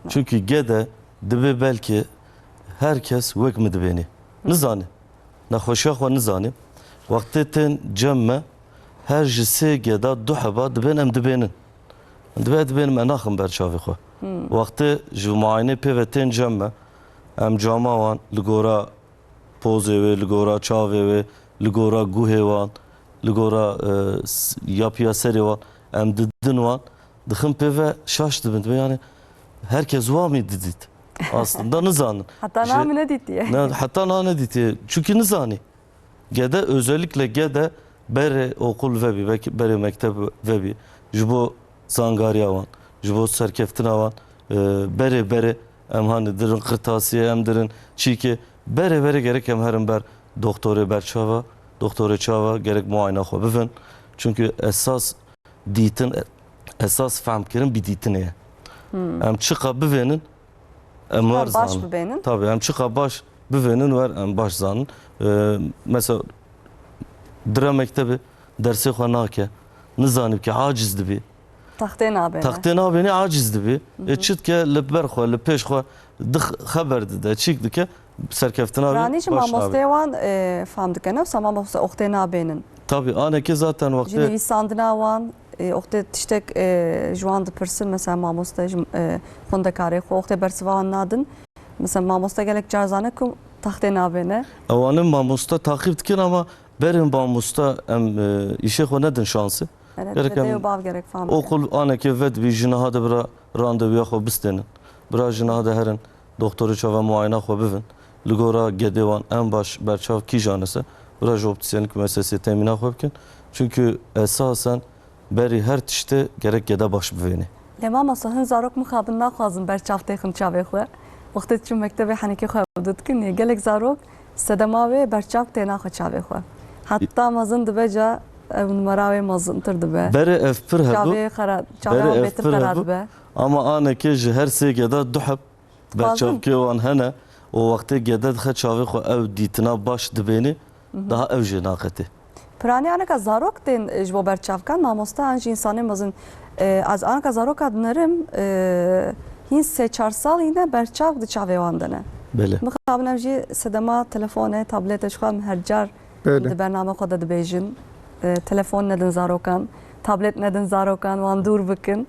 Çünkü gede dibe belki herkes wek mi dibênî. Nizanî. Nexweşiya xwe nizanî. Wextê tên cem me her ji sê geda du heba dibên em dibênin. Dibênim em naxin berçavê xwe. Wextê ji muayenê pê ve tên cem me em cama wan li gora pozê wê, li gora çavê wê, li gora guhê wan, li gora yapıya serê wan em didin wan dixin pê ve şaş dibin. Yani herkes wa mî didît. Aslında nizanin. Hatta namı ne diye. Hatta ne diye. Çünkü nizani. Gede özellikle gede bere okul vebi, bere mektep vebi. Jibo zangariya van, jibo serkeftina van, bere em hani dirin kırtasiye em dirin çiki bere gerek em herin ber doktora berçava, doktora çava gerek muayene xwe bivin. Çünkü esas ditin esas famkirin bir ditine. Em çıka bivinin em var Baş zanın. bebeğinin. Tabii em çıka baş bivinin var em baş zanın. Mesela dira mektebi dersi xwe nake. Nizanib ki aciz dibi. Tahtê nabêne. Taxtê nabênê aciz dibi. Çit ke li ber xwe li pêş xwe xeber dide çîk dike serkeftina Ranî ve jî baş nabê. mamosteyê wan fam dike ne? Mamoste oxtê nabênin. Tabii aneke zaten Ji vakti nivîsandina wan oxtê tiştek ji wan dipirsin mesela mamoste ji xwendekarê xwe oxtê bersiva wan nadin. Mesela mamoste gelek car zane ku tahtê nabêne. ewanın mamosta takip dikin ama berin mamosta em işe xwe nedin şansı. Gerek Dede em û bav gerek fam dike. okul aneke ved bir jinaha de bira randevuya xwe bistenin. Bira jinaha de herin doktoru çava muayene xwe bivin. Li gora gedê wan en baş berçav kîjan ise bira ji optisyenlik müessesê temîna xwe bikin. Çünkü esasen berî her tişte gerek gede baş bivêne. Lê mamoste hin zarok mixabin naxwazin ber çavtê xin çavê xwe. Wextê çû mektebê henekê xwe dikin gelek zarok sedema wê berçav tê naxwe çavê xwe. Heta mezin dibe ca ev numara wê mezintir dibe. Berê ev pir hebu Çavê xera çavê Berê wan ev bêtir pir qerar hebu. dibe. Ama aneke ji her sê geda duheb berçavkê wan hene o wextê gede dixe çavê xwe ew dîtina baş dibêne daha ew jê naqetê. Piranî aneka zarok tên ji bo berçavkan mamoste an jî insanê mezin az aneka zaroka dinirim hîn sê çar sal yine berçav di çavê wan dine. Belê. Mixabin ev jî sedema telefonê tabletê ji xwe her car Belê. di bername xwe de dibêjin. Telefon nedin zarokan, tablet nedin zarokan wan dûr bikin.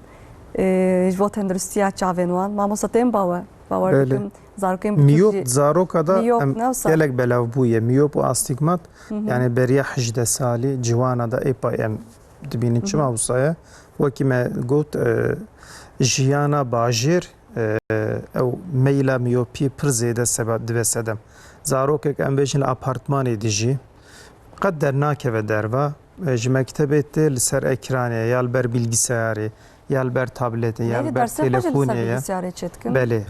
Ji bo tenduristiya çavên wan mamoste tên bawer Belê. dikin zarokên Miyop zaroka da Miyop, em newsa. gelek belav bûye. Miyop û astigmat yani beriya 18 salî civana da êpa em dibînin çima wisa wekî me got jiyana bajêr ew meyla miyopî pir zêde sebeb dibe sedem. Zarokek em bêjin li apartmanê dijî qet dernakeve derva ji mektebê tê li ser ekranê ya li ber bilgisayarê ya li ber tabletê ya li ber telefonê ye. bilgisayarê çetkin. Belê.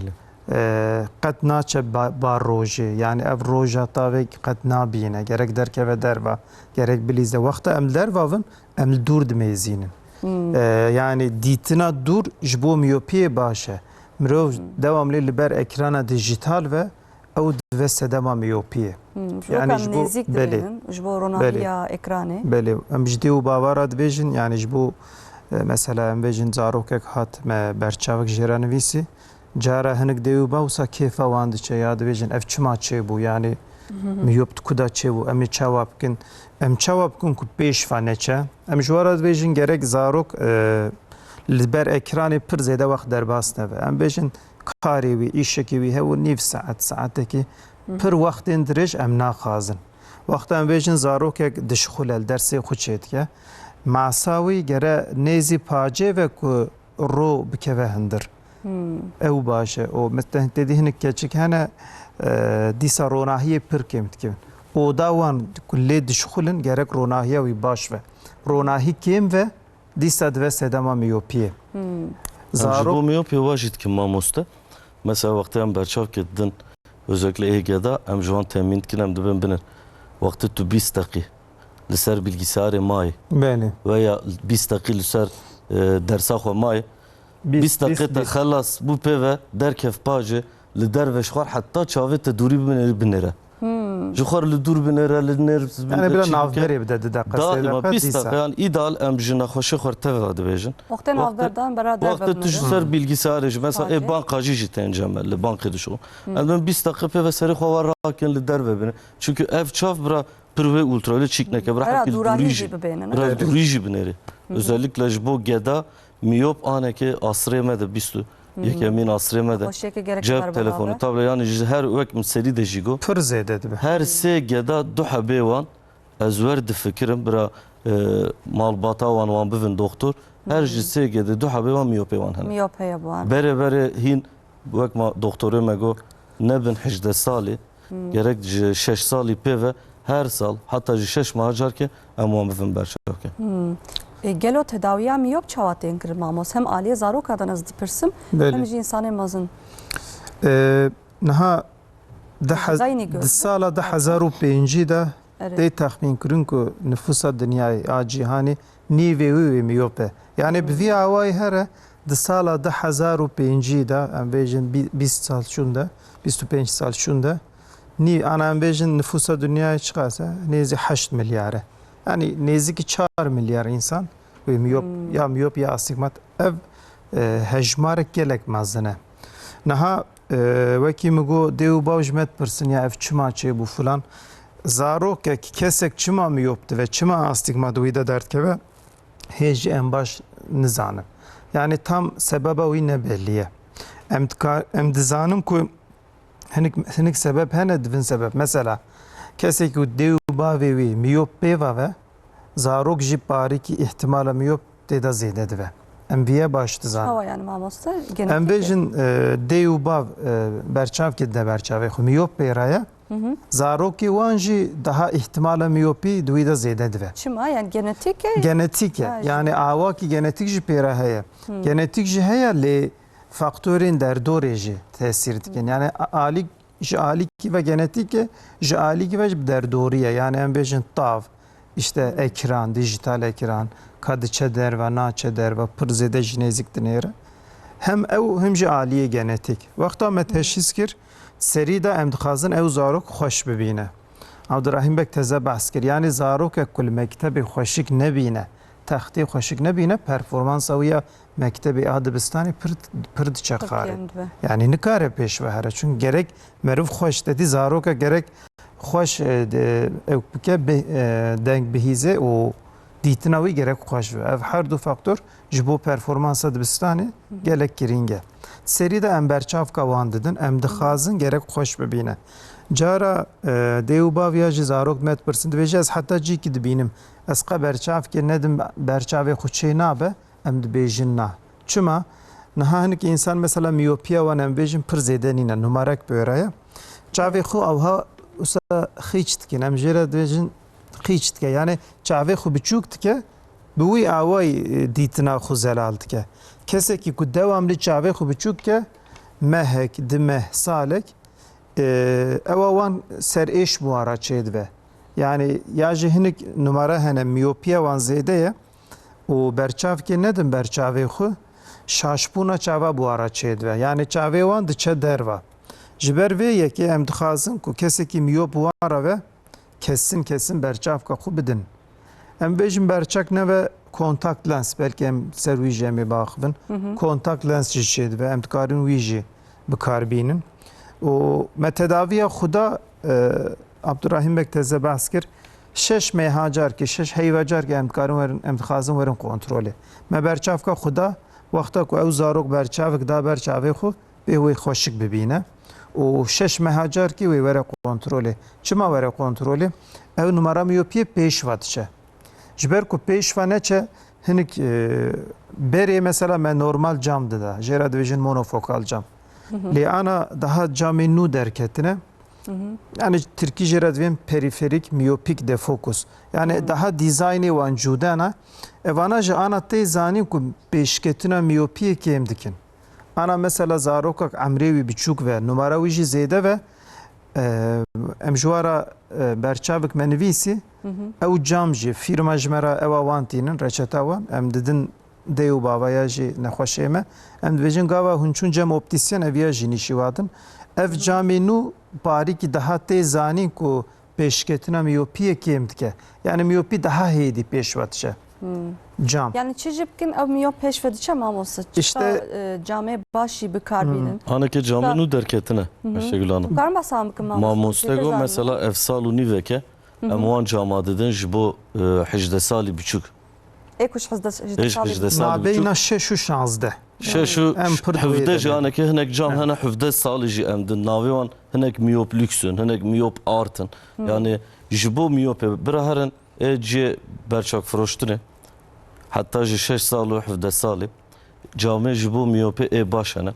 Qet naçe bar rojê yani ev roja tavek qet nabîne gerek derkeve derva gerek bilîze wexta em dervavin em li dûr dimêzînin. Yani dîtina dûr ji bo miyopiyê baş e. Mirov devamlî li ber ekrana dijital ve ew dive sedema miyopiyê. Yani ji bo- nêzik belê. dibênin ji bo ronahiya ekranê. Belê em ji dê û bavara dibêjin yani ji bo mesela em bêjin zarokek hat me berçavek jêra nivîsî cara hinek dê û bawsa kêfa wan diçe ya dibêjin ev çima çêbû yani miyop kuda çêbû em ê çawa bikin em çawa bikin ku pêşva neçe em ji wara dibêjin gerek zarok li ber ekranê pir zêde wext derbas nebe em bêjin karê wî îşekê wî hew nîv saetekî pir wextên dirêj em naxwazin. Wexta em bêjin zarokek dişxulel dersê xwe çêdike masa wî gere nêzî pacê ve ku ro bikeve hindir. Ew baş e o tedî hinek keçik hene dîsa ronahiyê pir kêm dikevin. Oda wan ku lê dişxulin gerek ronahiya wî baş ve. Ronahî kêm ve dîsa dive sedema miyopiyê. Zarok miyopya wajid ki mamoste. Mesela vakti em berçav kedin özellikle EG'da em ji wan temin dikin em dibin binin. Vakti tu 20 dakî li ser bilgisayarê mayê Belê. veya 20 dakî li ser dersa xwe mayê 20 dakî te xelas bû pêve derkev pajê li derve ji xwar heta çavê te dûrî binêre. Ji xwar li dûr binêre li nêr Yani biraz navberê bide di daima 20 dakika dîsa. yani ideal em ji nexweşê xwe tevra dibêjin. Wextê navberdan bera derve Vakti tu ji ser bilgisayarê jî mesela Pajê. banka jî jî tên cemel li bankê dişo. Em 20 dakika pêve serê xwe war rakin li derve bine. Çünkü ev çav bira pir wê ultraviyole çîk neke bira Bera hepî dûrahî dûrî jî jî. bibênin. Bira dûrî jî binêrê. Özellikle ji bo geda miyop aneke asrê me de bîst û yekemîn asrê me de Xweşiyekê gerek cep telefonu tablet yani ji her wek min serî de jî got. Pir zêde dibe. Her sê geda du hebê wan ez wer difikirim bira malbata wan bivin doktor. Her ji sê gedê du hebê wan miyopê wan hene. Miyop heye bu an. Bere hîn وقت ما دكتوره مگو نبن 18 سالی gerek 6 سالی پیوه her sal hatta 6 mahacar ki ama mevim berşav ki. Gelo tedaviya miyop çavatên kir mamos hem aliye zarokadan ez dipirsim hem jî insanê mezin. Niha Zayni gör. di sala 2005 de Evet. tê texmîn kirin ku nüfusa dinyayê a cîhanê nîvê wê miyope. Yani bi vî awayî here di sala 2005 de em bêjin 20 sal şûn de 25 sal şûn de ana em bêjin nüfusa dinyayê çiqase nêzî 8 milyar e. Yani nêzîkî 4 milyar insan wê miyop ya astigmat ev hejmarek gelek mezin e. Niha wekî min got dê û bav ji me pirsin ya ev çima çêbû filan zarokek kesek çima miyop dibe çima astigmat wî de derdkeve hê jî em baş nizanim. Yani tam sebeba wî ne belli ye. Em dizanim ku hinek sebep hene divin sebep. Mesela kesek ku dê û bavê wî miyop pêva ve zarok jî parîkî ihtimala miyop têda zêde dibe. Em vîye baş dizanim. Hava yani mamosta Em genetik. bêjin dê û bav berçav kir de berçavê xwe miyop pêraye zarokê wan jî daha ihtimala miyopî di wî de zêde dibe. Çima yani genetik Genetik e. Yani awakî genetik jî pêra heye. Genetik jî heye lê faktorên derdorê jî tesîr dikin. Yani alîk ji alîkî ve genetik ji alîkî ve ji derdorî ye. Yani em bêjin tav, işte ekran, dijital ekran, ka diçe derve, naçe derve, pir zêde jî nêzik dinêre. Hem ew hem jî aliyê genetik. Wexta me teşhîs kir, serî de em dixwazin ew zarok xweş bibîne. Abdurrahîm bek teze behs kir. Yani zarokek ku li mektebê xweşik nebîne, textê xweşik nebîne, performansa wî ya mektebê a dibistanê pir diçe xarê. Yani nikare pêş ve here. Çünkü gerek meriv xweş dedî zarokek gerek xweş ew bike deng bihîze û dîtina wî gerek xweş ve. Ev her du faktor ji bo performansa dibistanê gelek girîng e. Serî de em berçavka wan didin, em dixwazin gerek xweş bibîne. Cara dê û bav ya ji zarok me pirsin dibêje ez heta cîkî dibînim. Ez qe berçavkê nedim berçavê xwe çê nabe, em dibêjin na. Çima? Niha hinek insan mesela miyopiya wan em bêjin pir zêde nîne, numarek pêraye. Çavê xwe awha wisa xîç dikin, em jê re dibêjin xîç dike. Yani çavê xwe biçûk dike, bi wî awayî dîtina xwe zelal dike. Kesekî ku devamlı çavê xwe biçûk dike, mehek, di meh, salek ewa wan serêş buwara çê dibe. Yani ya ji hinek numara hene miyopiya wan zêde ye û berçavkê nedin berçavê xwe şaşbûna çava buwara çê dibe. Yani çavê wan diçe derve. Ji ber vê yekê em dixwazin ku kesekî miyop wara ve kesin berçavka xwe bidin. Em bêjin berçak neve kontakt lens, belki em ser wî jî em ê biaxivin. Kontakt lens jî çê dibe, em dikarin wî jî bikarbînin. û me tedaviya xwe da Abdurrahîm bek teze behs kir 6 mêhacar ki 6 heyvecar ki em dikarin werin em dixwazin werin kontrolê. Me berçavka xwe da wexta ku ew zarok berçavek da berçavê xwe bê wê xweşik bibîne û 6 mêhacar ki wê were kontrolê. Çima were kontrolê? Ew numara miyopiyê pêşva diçe. Ji ber ku pêşva neçe hinek berê mesela me normal cam dida. Jê re dibêjin monofokal cam. Lê ana daha camê nû derketine. Yani Tirkî jê re divên periferik miyopik defokus. Yani daha dizaynê wan cûdena. Evana ji ana tê zanîn ku pêşketina miyopiyekê em dikin. Ana mesela zarokek emrê wî biçûk ve numara wî jî zêde ve em ji wara berçavek me nivîsî ew cam jî fîrma ji me re ewa wan tînin reçeta wan em didin dê û bavaya jî nexweşê me em dibêjin gava hûn çûn cem optîsyen eviya jî nîşî wadin ev camê nû parîkî daha tê zanîn ku pêşketina miyopiyekê em dike. Yani miyopî daha hêdî pêşva diçe. Cam. Yani çijibkin ev miyop peşve diçe mamosta. İşte came başî bikarbînin. Haneke camê nû derketine Ayşegül Hanım. Karma sam bikin mamosta. Mamostego mesela ev sal û nîveke em wan cama didin ji bo 18 salî biçûk. Ekuş 18 salî nabeyna 6 û 16. Şeşu hevde jî aneke hinek cam hene 17 salî jî em din navê wan hinek miyop lüksün, hinek miyop artin. Yani ji bo miyopê biraherin cê berçak firoştinê. Hatta ji 6 sal û 17 salî camê ji bo miyopê ê baş hene.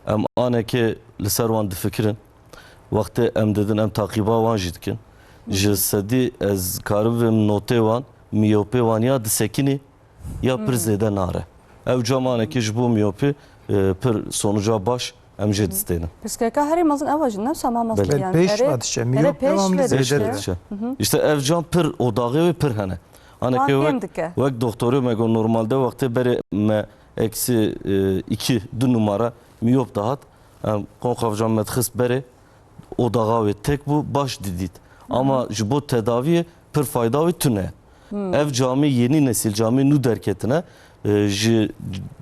em aneke li ser wan difikirin wextê em didin em taqiba wan jî dikin ji sedî ez karim vêm notê wan miyopê wan ya disekinî ya pir zêde nare ev camanekî ji bo miyopê pir sonuca baş em jê distênin Pirsgirêka herî mezin ew jî ne sama mezin Belki yani. beş erê- vadişe, erê miyop pêş devamlı ve zêde Beş de. dişe. İşte ev can pir odağı ve pir hene. Wan Aneke kêm dike. vek doktoru me got normalde vakti beri me eksi 2 numara miyop dahat. Konkavcan medxis beri odağı ve tek bu baş didit. Ama ji bo tedaviye pir fayda ve tüne. Ev cami yeni nesil cami nu derketine ji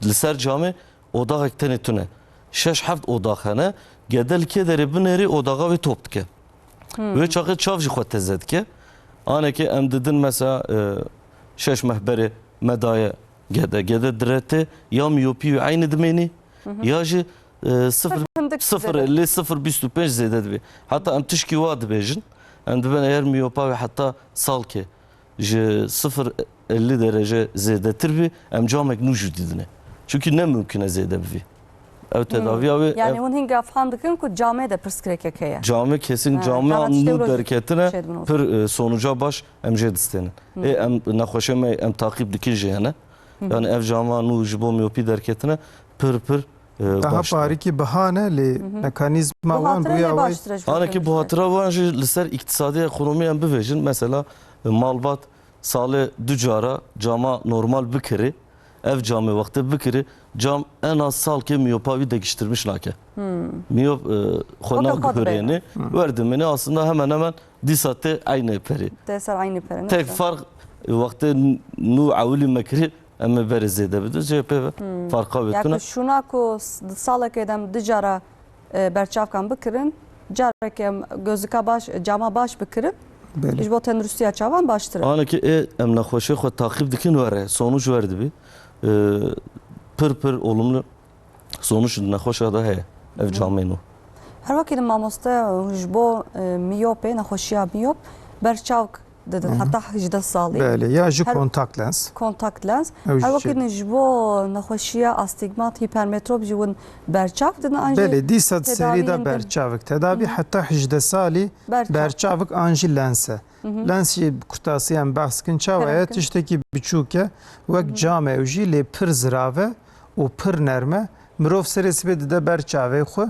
liser cami odağı ektene tüne. Şeş heft odağı hene gedel ke deri bineri odağı ve top dike. Ve çakı çav ji xwe teze dike. Aneke em didin mesela şeş mehberi medaya gede direte ya miyopi ve aynı dimeni ya ji 0.50 0.25 zede dibe. Hatta em tişki va dibêjin. Em dibin eğer miyopa ve hatta salke ji 0.50 derece zedetir bi em camek nu jî didine. Çünkü ne mümküne zede bi. Ev tedaviya ve Yani hûn hîn gafan dikin ku camê de pirsgirêkek heye. cami kesin Ha, cami davet nu işte derketine şey dibin pir sonuca baş em jê distênin. Em nexweşe me em takip dikin jî hene. Yani ev cama nu ji bo miyopî derketine pir Daha baş. parîkî bihane lê mekanîzma Bu wan hatıra rûya ne wê baştır? Aneki bu hatıra wan jî li ser iktisadi ekonomi em bivêjin. Mesela malbat salê du cara cama normal bikiri. Ev camê wextê bikiri cam en az salkê miyopa wî dekiştirmiş nake. Miyop xwe Xwe nagihêrêne werdimêne aslında hemen hemen dîsa tê aynê perê. Deser aynı pere. Tek fark wextê nû ewilî me kirî em ê berê zêde bidin jê pê ve farqa Ya vetune. ku şuna ku salekê dem di cara berçavkan bikirin, carekê gözlüka baş, cama baş bikirin, Belê. ji bo tenduristiya çavan baştır. Aneki em nexweşê xwe takip dikin were sonuç werdibî. Pir olumlu sonuç nexweşa da heye ev camê nû. Her vakit mamoste ji bo miyopê, nexweşiya miyop, berçavk didin, heta 18 salî. belê ya ji Her- kontak lens. Kontak lens. Ew Her jî- vakit ji bo nexweşiya astigmat, hipermetrop ji win berçav didin anjî Belê dîsa serî tedaviyên de berçavik. Tedavî heta 18 salî berçav. berçavik an jî lens e. Lens jî kurtasiyan behs kirin çawa ye Kerem kin. tiştekî biçûk e wek cam e ew jî lê pir zirave û pir nerme mirov serê sibê dide berçavê xwe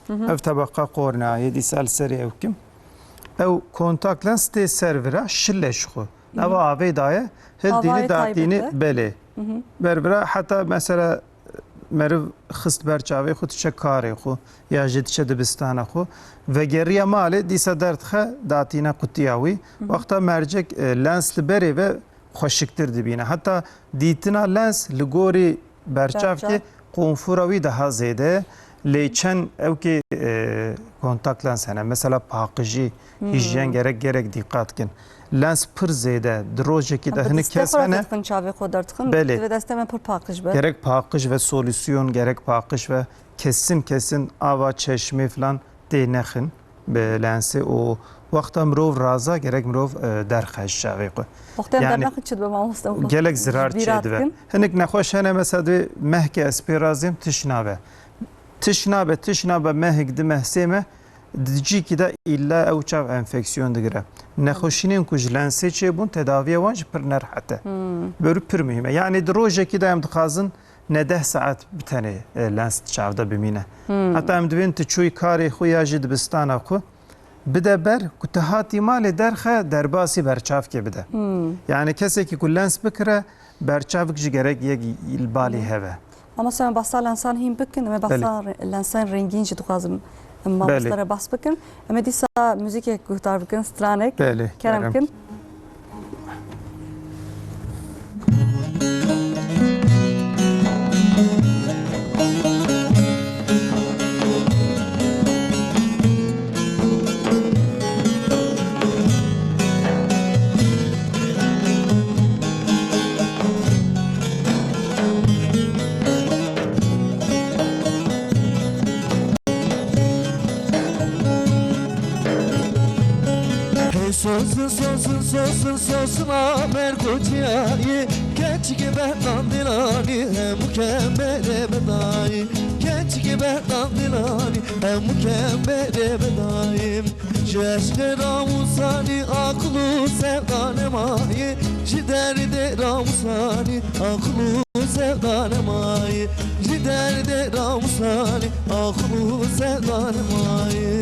ev tebeqa qornayê dîsa li serê ew kim ew kontak lens tê ser vira şilleş xwe ev avê daye Avayê hildînî datînî taybet belê berbira heta mesela meriv xist berçavê xwe diçe karê xwe ya jî diçe dibistana xwe vegeriya malê dîsa derdxe datîne qutiya wî wexta mercek lens li berê ve xweşiktir dibîne heta dîtina lens li gorî berçavkê qonfura wî daha zêde lê çend evkê kontak lens hene mesela paqijî hîjyen gerek dîqat kin lens pir zêde di rojekî de hinek kes hene çavê xwe derdixin. Belê. Ve destê me pir paqij be. gerek paqij ve solüsyon gerek paqij ve kesin ava çeşme falan tê nexin bi lensê û wexta mirov raza gerek mirov derxeş çavê xwe Wextê Yani- dernaxin çi dibe mamoste. gelek zirar çêdibe hinek nexweş hene mesela di mehke esperazim tişnabe mehek di mehsême dicîkî de illa ew çav enfeksiyon digire nexweşînên ku ji lensê çêbûn tedaviya wan jî pir nerhet e berû pir mühim e yani di rojekî de em dixwazin ne 10 saet bi tenê lens çavda bimîne heta em divên tu çûyî karê xwe ya jî dibistana xwe bide ber ku tu hatî malê derxe derbasî berçavkê bide yani kesekî ku lens bikire berçavik jî gerek yek balî heve Ama sen basa lensan hîn bikin, me basa lensan rengîn jî dixwazim mamoslara bas bikin. Em dîsa müzîkê guhtar bikin, stranek. belê Kerem kin. Hey sözün amer kocayı Genç gibi dandilani hem mükemmele bedayim Genç gibi dandilani hem mükemmele bedayim Ceşke ramusani aklı sevdanemayi Ciderde ramusani aklı sevdanemayi Ciderde ramusani aklı sevdanemayi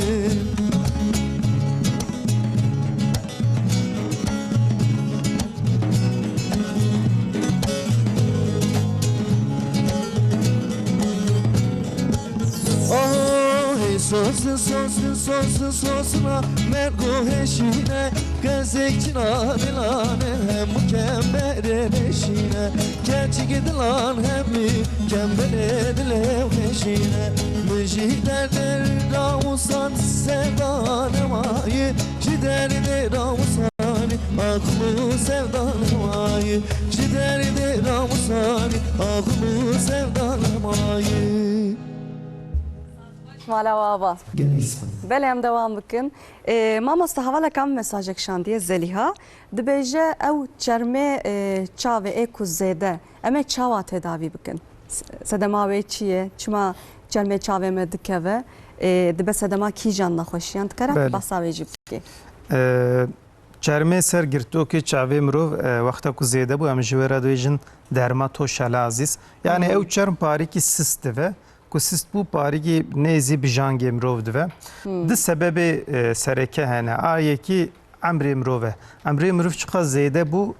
Sosun sosun sosun sosuna mergo heşine Gezekçin adilane hem mükemmel eşine Gerçi gidilan hem mükemmel edilev heşine Müjder ramusan sevdanemayı Cider de ramusani aklı sevdanemayı Cider de ramusani aklı sevdanemayı مالا وابا Geniş بله هم دوام بکن ماما استحوالا کم مساجک شاندیه زلیها دبیجه او چرمه چاوه ایکو زیده اما چاوا تداوی بکن سدماوی چیه چما چرمه چاوه مدکوه دبه سدما کی جان نخوشیان تکره بله. بساوی جی بکی چرمه سر گرتو که چاوی مرو وقتا کو زیده بو ام جوره دویجن درما تو شلا عزیز یعنی او چرم پاری کی سیسته و ku sist bu parigi nezi bijange mirov dive. Di sebebi sereke hene ayeki emri mirove. Emri mirov çıka zeyde bu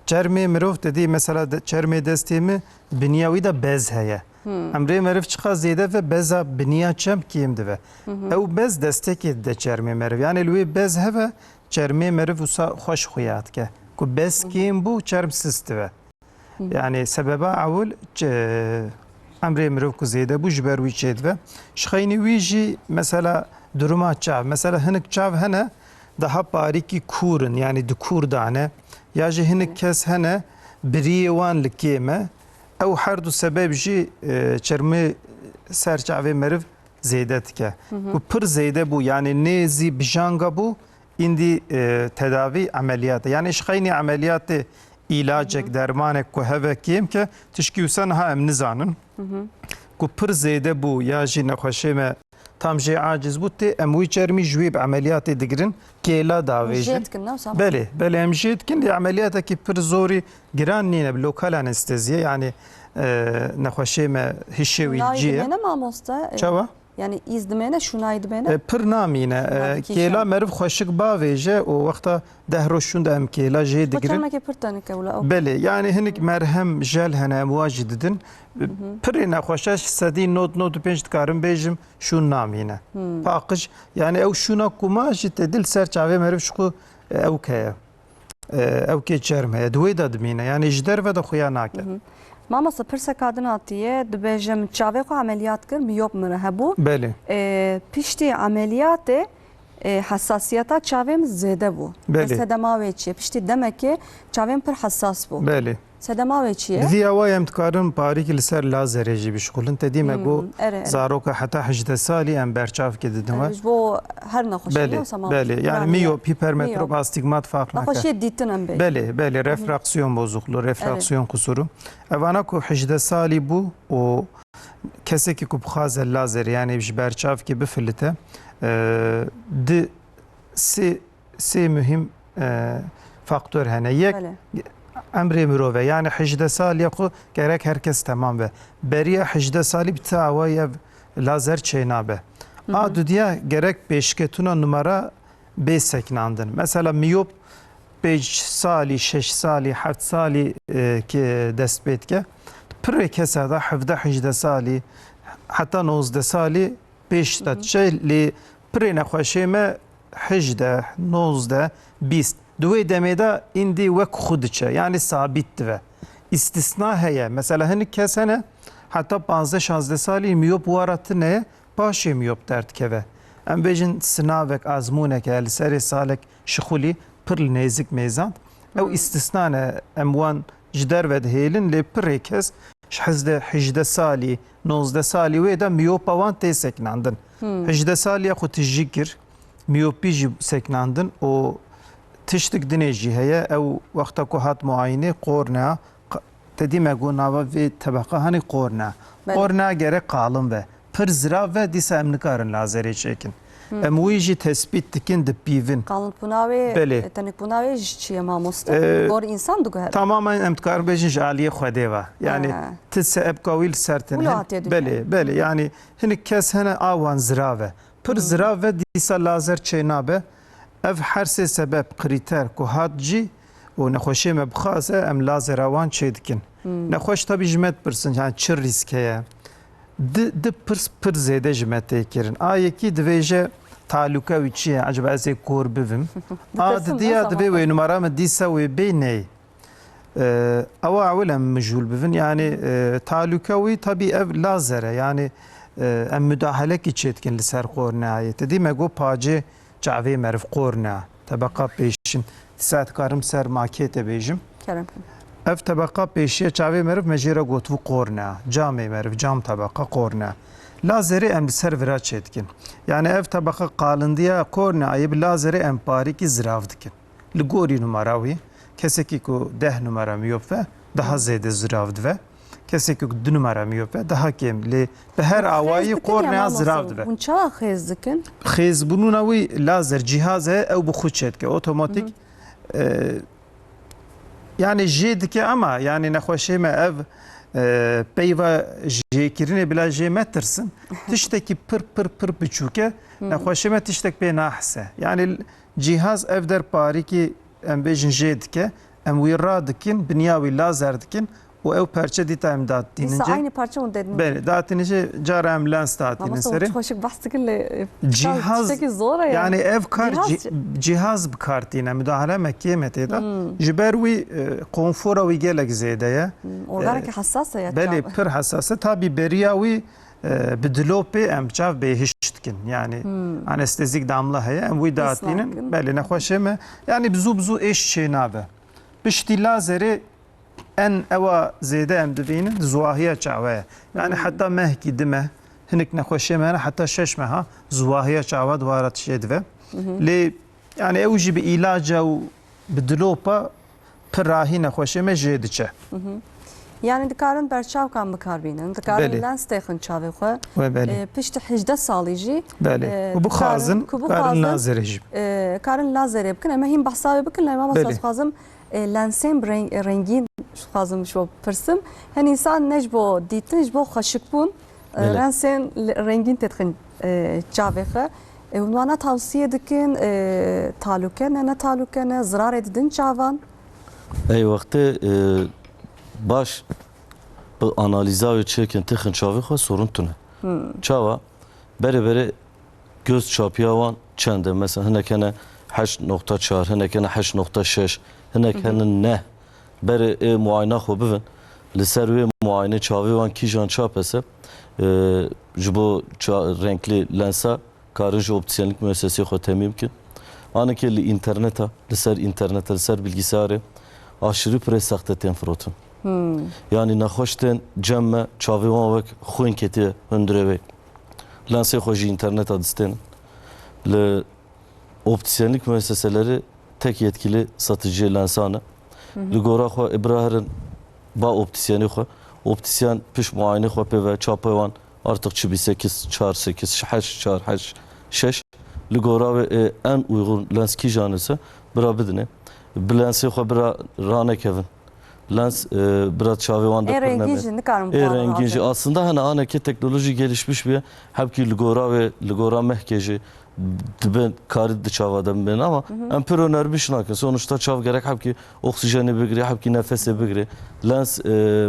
çerme mirov dediği mesela çerme destemi binyavi da bez heye. Emri mirov çıka zeyde ve beza binya çem kiyim dive. Ev bez destek de çerme mirov. Yani lui bez heve çerme mirov usa hoş xuyat ke. Ku bez kiyim bu çerm sist dive. Yani sebebe avul امری مروف کو زیده بوج بر وی چید و شخینی ویجی مثلا درما چاو مثلا هنک چاو هنه daha pariki kurun yani dukur dane ya ji hinek kes hene biriwan likeme ew her du sebeb jî çerme serçave meriv zeydet ke bu pir zeyde bu yani nezi bijanga bu indi tedavi ameliyatı yani şkhayni ameliyatı ilacek dermanek ku heve kim ke tişkiusan ha em nizanın ku pir zeyde bu ya jî nexweşê tam jê aciz bû tê em wî çermî ji wê bi ameliyatê digirin kêla davêjin. Belê, belê em jê dikin lê ameliyatekî pir zorî giran nîne bi lokal anesteziye yani nexweşê me hişê wî cî ye. Çawa? Yani izdimene şunaydı bene. Pir namîne kêla meriv xweşik bavêje û wexta dehrûşûn de em kêla jê digirin. Çermeke pir tenike wila. Belê yani hinek merhem jel hene em wa jî didin. Pirê nexweşe sedî not pênc dikarim bêjim şûn namîne. Paqij yani ew şûna kuma jî te dil ser çavê meriv şiqû ew keye. Ew kê çerm heye. Di wê de dimîne yani ji derve de xuya nake. Mamasa pirse kadın atiye dibêjim çavê xwe ameliyat kir miyop mire hebû. Belê. Piştî ameliyatê hassasiyeta çavêm zêde bû. Belê. Sedema wê çi ye? Piştî demekê çavêm pir hessas bû. Belê. Sedema wê çi ye? Divî awa em dikarin parîkî li ser lazerê jî bişixulin. Te dîme got zaroka heta 18 salî em berçavkê didin we. Bo her nexweşiyê Belê. Yani miyop, hipermetrop, astigmat fark nake. Nexweşiyê dîtin em bê. Belê, refraksiyon bozukluğu, refraksiyon kusuru. Evana ku 18 salî bû û kesekî ku bixwaze lazerê yani ji berçavkê bifilite di sê mühim faktör hene. Yek emrê mirove yani 18 salî xwe gerek herkes temam be. Beriya 18 salî bi te awa yev lazer çênabe. A dudiya gerek pêşketuna numara bê seknandin. Mesela miyop 5 salî, 6 salî, 7 salî dest pê dike. Pirê kesa da 17-18 salî heta 19 salî pêş de diçe lê pirê nexweşê me 18, 19, 20 di wê demê de îndî wek xwe diçe yani sabit dibe. İstisna heye. Mesela hinek kes hene heta 15-16 salî miyop wara tune paşê miyop derdikeve. Em bêjin sinavek azmûnek li serê salek şixulî pir li nêzik mêzand. Ew istisna ne em wan ji derve dihêlin lê pirê kes ji 18 salî, 19 salî wê de miyopa wan tê seknandin. 18 salîya xwe tijî kir, miyopî jî seknandin û تشتك دنيجي هي او وقتا كو هات معاينه قورنا تدي ما قو ناوا في طبقه هني قورنا بله. قورنا غير قالم و پر زرا و ديسا امنكارن لازري چيكن ام ويجي تثبيت تكن د بيفن Kanun punavê, Belê. tenik punavê ji çi ye mamoste? Gor insan diguhere. tamamen emtkar bejin jaliye xwedê ve yani Ha. tse ebkawil sertin Ulu hatiye bele bele yani hinik kes hene awan zira ve پر زرا ve dîsa lazer çênabe ev her sê sebeb krîter ku hat jî û nexweşê me bixwaze em lazera wan çê dikin. Nexweş tabî ji me pirsin yani çi rîsk heye. Di pirs pir zêde ji me tê kirin. A yekî dibêje taluka wî çi ye acaba ez ê kor bivim. A didiya divê wê numara me dîsa wê bê ney. Ewa ewil em mijûl bivin yani taluka wî tabî ev lazere yani em müdahalekî çêtkin li ser qorneayê. Tidî me got pacê çavê meriv qornea tebeqa pêşin. Dîsa dikarim ser makê te bêjim. Kerem. Ev tebeqa pêşiye çavê meriv me jê re gotibû qornea. Camê meriv cam tebeqa qornea. Lazerê em li ser vira çêtkin. Yani ev tebeqa qalindiya qorneayê bi lazerê em parîkî zirav dikin. Li gorî numara wî kesekî ku 10 numara miyop ve daha zêde zirav dibe. Kesekî ku 2 numara miyop ve daha kêm lê bi her awayî qornea zirav dibe. Hûn çawa xêz dikin? Xêzbûnûna wî lazer cihaz heye ew bi xwe çêdike otomatik yani jê dike ama yani nexweşê me ev peyva jêkirinê bila jê me tirsin tiştekî pir biçûk e nexweşê me tiştek pê nahise yani cihaz ev der parîkî em bêjin jê dike em wî radikin biniya wî lazer dikin û ew perçe dîta em dat Dîsa dînince aynı parça mı dedin? belê datînince cara em lens datînin Ama serê çok hoşuk bahs dikin le. Cihaz Tiştekî zor ya. yani ev kar Cihaz- cihaz bikartîne müdahale mekê me têda ji ber wî konfora wî gelek zêde ye Organeke hassas ya. belê pir hesase tabî beriya wî bi dilopê em çav bêhişt dikin yani anestezik damla heye em wî datînin Kesin. belê nexweşê me yani bizû êş çê nabe piştî lazerê en ewa zêde em dibînin ziwahiya çawa ye yani heta mehkî dime hinek nexweşê me hene heta şeş meha ziwahiya çawa dwara tişê dibe lê yani ew jî bi îlaca û bi dilopa pir rahî nexweşê me jê diçe. Yani dikarin berçavkan bikarbînin. Dikarin Belê. lens texin çavê xwe. We belê Piştî 18 salî jî belê û bixwazin karin lazerê jî karin lazerê bikin em hîn behsa wê bikin em Belê. behsa xwazim lensên rengîn xwazim ji bo pirsim hen însan ne ji bo dîtin ji bo xweşikbûn Belê. lensên rengîn tê dixin çavê xwe wana tavsiye dikin taluke ne taluke ne zirarê didin çavan ey vakti baş bu analiza ve çekin texin çavê xwe sorun tune. Çawa bere göz çapıya wan çend e mesela hinek hene 8.4 hinek hene 8.6 hinek hene ne bere muayene xwe bivin li ser wê muayene çavê wan kîjan çapese ji bo renkli lensa karin ji optisyenlik müessesê xwe temî bikin. Anekê li interneta li ser interneta li ser bilgisayarê aşırı pire sexte tên firotin. Yani nexweş tên cem me çavê wan wek xwên ketiye hundirê wê. Lensê xwe jî interneta distênin. Li optisyenlik müesseseleri tek yetkili satıcı lensan e. Li gora xwe ibra herin ba optisyenê xwe. Optisyen piş muayene xwe pê ve çapê wan artık çi 8 4 8 8 4 8 6 li gora wê en uygun lens kîjan ise bira bidine. Bi lensê xwe bira ranekevin. Lens bira çavê wan de rengîn jî nikarin rengîn jî aslında hene anekê teknoloji gelişmiş bir hepkî li gora ve li gora mehkê jî dibin karî di çava de bin ama em pir önermiş nakin. Sonuçta çav gerek hepkî oksijeni bigirê hepkî nefesê bigirê. Lens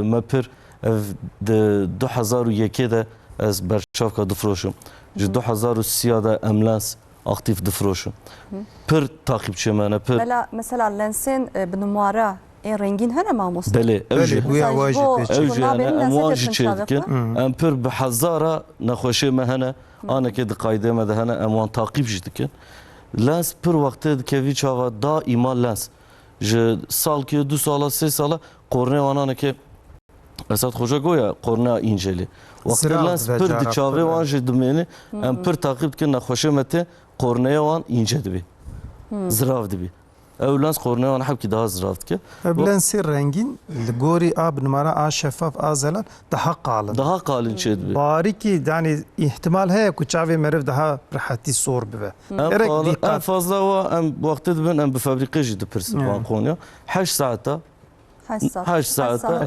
me pir ev di 2001 de ez berçavka difroşim. Ji 2003 de em lens aktif difroşim. Pir takipçi me pir mesela lensên bi numara rengîn hene mamoste belê ew jî belê bu ya wajib ew jî hene em wan jî çavê çêdikin em pir bi hezara nexweşê me hene anekê di qaydê me de hene em wan takip jî dikin lens pir wextê dikevî çava daîma lens ji salkê 2 sala 3 sala qornê wan anekê Esad Hoca goya qornea încelî wextê Zirav lens ve pir di cara çavê pir wan jî dimênî em pir takip dikin nexweşê me tê qorneya wan înce dibî zirav dibî ev lens korneyan hepki daha ziraft ki. Lensi rengin gori ab numara a şeffaf azelan daha kalın. Daha kalın şeydi. Bari ki yani ihtimal heye ku çavê meriv daha rahati sor bibe. Gerek En dikkat. fazla o em vakti dibin em bi fabrika jî dipirsin van Konya. 8 saata 8 saata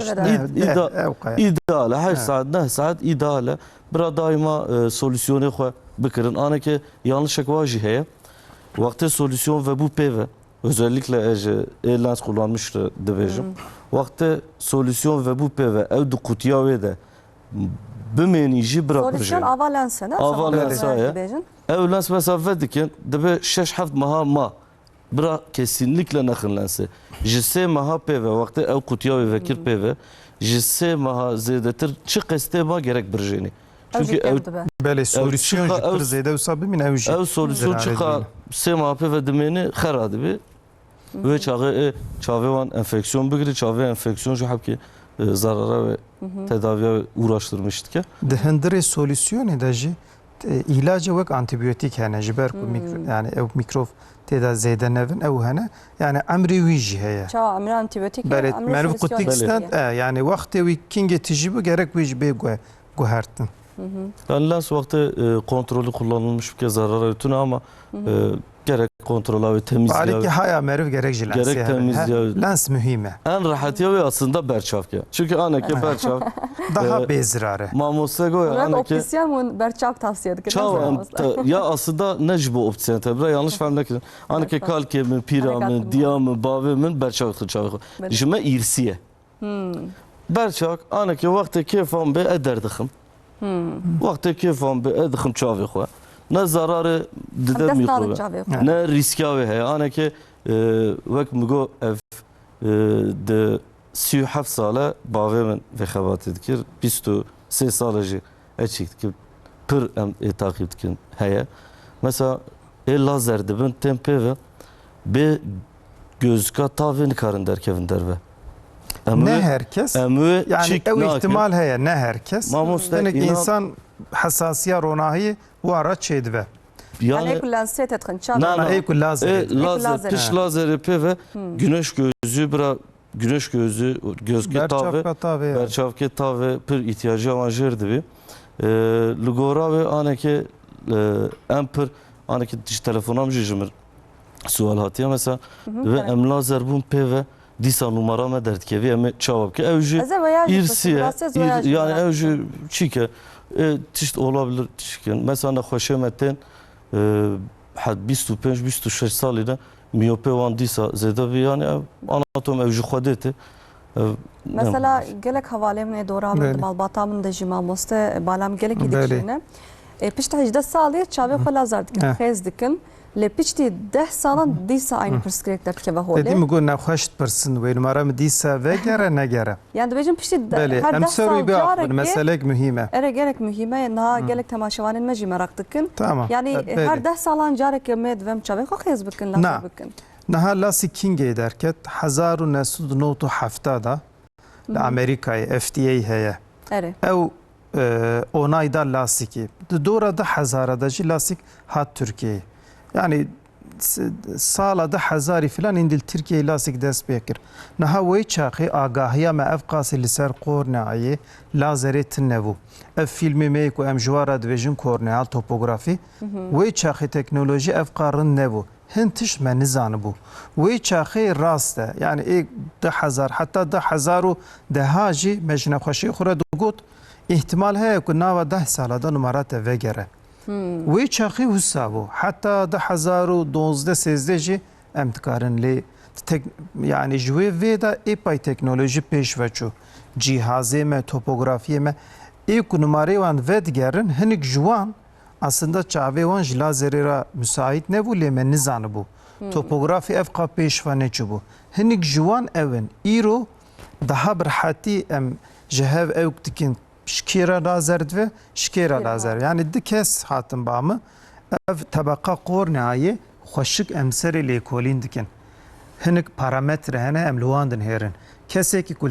ideal 8 saat 9 saat ideal. Bira daima solüsyonu xwe bikirin. Aneke yanlış ekvajı heye. Vakti solüsyon ve bu peve özellikle lens kullanmış dibêjim. Vakti solüsyon ve bu peve ev du kutiya wê de bimênî jî bira Solüsyon ava lense ne? Ava lense ye. Ev lens mesafe dikin dibe 6-7 meha ma bira kesinlikle nexin lensi. Ji 3 meha pêve vakti ev kutiya wê vekir pêve ji 3 meha zêdetir çi qestê ma gerek birjênî. Çünkü ev Belê solüsyon ji ev- pir zêde wisa bimin ew jî. ev solüsyon çıka 3 meha pêve dimênî xera dibe. Ve çağı çavê wan enfeksiyon bigiri çavê enfeksiyon jî hepkî zarara ve tedaviye uğraştırmıştı ki. Di hindirê solüsyonê de jî ilacı wek antibiyotik hene ji ber ku yani ew mikrov têda zêde nevin ew hene yani emrê wî jî heye. Çawa amir antibiyotik. Belê meriv qutik stent yani wextê wî kingê tijî bû gerek wî ji bê guhertin. Yani lens vakti kontrolü kullanılmış bir kez zarara ötüne ama gerek kontrola ve Bari ki temizliğe haya meriv gerek ji lensi Gerek hene. temizliğe- Lens mühime. en rahatiye ve aslında berçavke. Çünkü aneke berçav Daha Ee, bezirare. mamose goya Murat aneke optisyen mun berçav tavsiye edilir. çav ya aslında ne jibo opsiyon tebra yanlış fahmlekin. Aneke kalke min pira min diya min bave min berçav xıçav. Jime irsiye. Berçak aneke vakti kefan be ederdikim. Vakti kefan be edikim çavê xwe. Ne zararı dide mi xwe. Ne riska ve heye. Aneke vek migo ev de 37 sale bavê min vexebatê dikir. 23 sale jî eçîk dikir. Pir em takip dikin heye. Mesela lazer dibin tên pêve bê gözka tavê nikarin derkevin derve. Ne herkes Emü yani ev ihtimal heye ne herkes. Mamoste Demek inan- insan hassasiya ronahi bu ara çedve. Yani yani kullanset etkin çav. Na- Ey ku lazer. lazer, lazer. piş lazeri pêve güneş gözü bira güneş gözü gözke tavê Berçavka tabi. berçavke tavê pir ihtiyacı wan jêr dibê. Li gora wê aneke em pir aneke ji telefonam jî ji min sual hatiye mesela ve em lazer bûn pêve dîsa numara me derdikevî em ê çawa bike ew jî İrsiye, yani ev jî çîke tişt olabilir tişkin. Mesela nexweşê me tên 25-26 salî de miyopê wan dîsa zêde bî yani ev anatom ev jî xwedê tê. Mesela gelek havale min dora min Bəli. malbata min de jima moste balam gelek Bəli. dikine. Pişta 18 salî çavê xwe lazer dikin, xêz dikin. Li piştî 10 salan dîsa aynı pirsgirêk derdikeve holê. Dedim ku nexweşt pirsin ve numara mı dîsa ve gere ne gere. Yani dibêjin piştî Belê her em 10 serî sal bir axir carekê meselek mühime. ere gerek mühime niha gelek temaşevanên me jî merak dikin. Tamam. Yani Belê. her 10 salan carekê me divem çavê xwe xêz bikin, Na. lazer bikin. Naha lasi kingê derket 1970 da li Amerikayê FDA heye. Ere. Ew onayda lasiki. Di dora da hezara jî lasik hat Türkiye'ye. Yani sala da hezarî filan indil Türkiye lasik dest pê kir. Niha wê çaxê agahiya me ev qasî li ser korneayê lazerê tin nebû. Ev filmê me ku em ji wara dibêjin korneal topografî wê çaxê teknolojî ev qarin nebû. Hin tişt me nizanibû. Wê çaxê rast e. Yani ê 10,000 heta 10,010 jî me ji nexweşiyê xwe re digot ihtimal heye ku nava 10 sala da numara te vegere. Wê çaxî wisa bû. Heta 2012-13 jî em dikarin lê yani ji wê vê de êpay teknolojî pêş veçû. Cihazê me, topografiyê me ê ku numarê wan vedigerin hinek ji wan aslında çavê wan ji lazerê ra müsait nebû lê me nizanibû. Topografî ev qa pêş ve neçûbû. Hinek ji wan evin îro daha bir hatî em ji hev ew dikin şkêra lazer dibe şkêra lazer. Yani di kes hatin bamı ev tebeqa korneayê xweşik em serê lêkolîn dikin. Hinek parametre hene em li wan din hêrin. Kesekî ku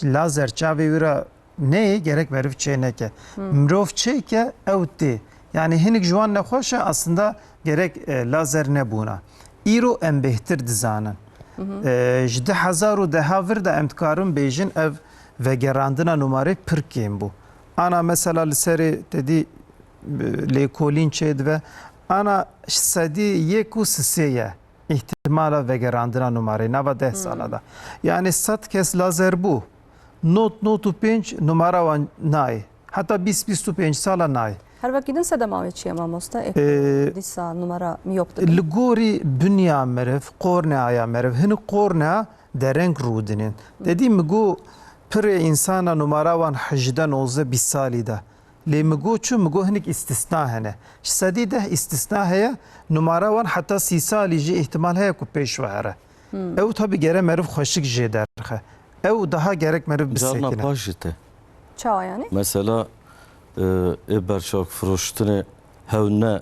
lazer çavê wî ra neyê gerek meriv çê neke. Mirov çêke ew tê. Yani hinek ji wan nexweş e aslında gerek lazer nebûna. Îro em bêhtir dizanin. ji 2010 de em dikarin bêjin ev vegerandina numarê pir kêm bû. Ana mesela li serê tedî lêkolîn çê dibe, ana sedî yek û sisê ye ihtimala vegerandina numarê nava 10 sala da. Yani 100 kes lazer bû. Not û pênc numara wan nayê. Heta 20-25 sala nayê. Her vekî din sedemavê çi ye mamosta? Dîsa numara miyop Li gorî binya meriv, qorneaya meriv, hinek qornea dereng rûdinin. Dedî mi got pirê insana numara wan 18-19 20 salî de. Lê mi got çû mi got hinek istisna hene. Ji sedî de istisna heye numara wan heta 30 salî jî ihtimal heye ku pêş vehere. Ew tabii gere meriv xweşik jê derxe. Ew daha gerek meriv Carna bisekine. paşite. Çawa yani? Mesela berçavk froştune hevne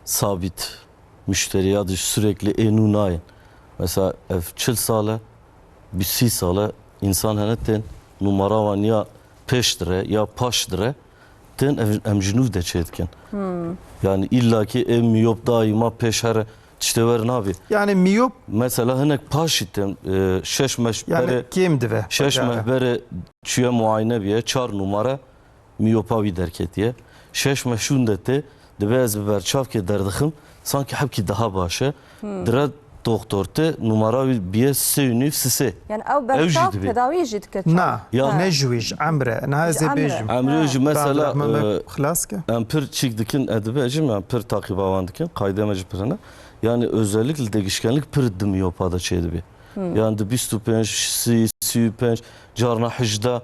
sabit müşteriya dış sürekli enunayın. Mesela ev 40 sale 30 sale insan henetten numara van ya peşdire ya paşdire ten emcinuv de çetken. Yani illaki ev miyop daima peşhere işte ver nabi. Yani miyop Mesela henek paşitten şeş meşbere yani kim dibe? şeş mehbere çüye muayene biye 4 numara miyopavi derketiye. Şeş meşundete dibe ez berçav ke derdixim sanki hepki daha başa. Dire doktorte numara biye seyunif sise. Yani ev berçav dibe. tedaviye jî dike Na, çawa. Ya ne jüviş, amre, ne Amre. bêjim. Emre mesela Xlas ke? empir çikdikin edibecim empir takip avandikin kaydemeci pirine. Yani özellikle değişkenlik pir dimiyopada çeydi. Yani de 25, 35, carna hicda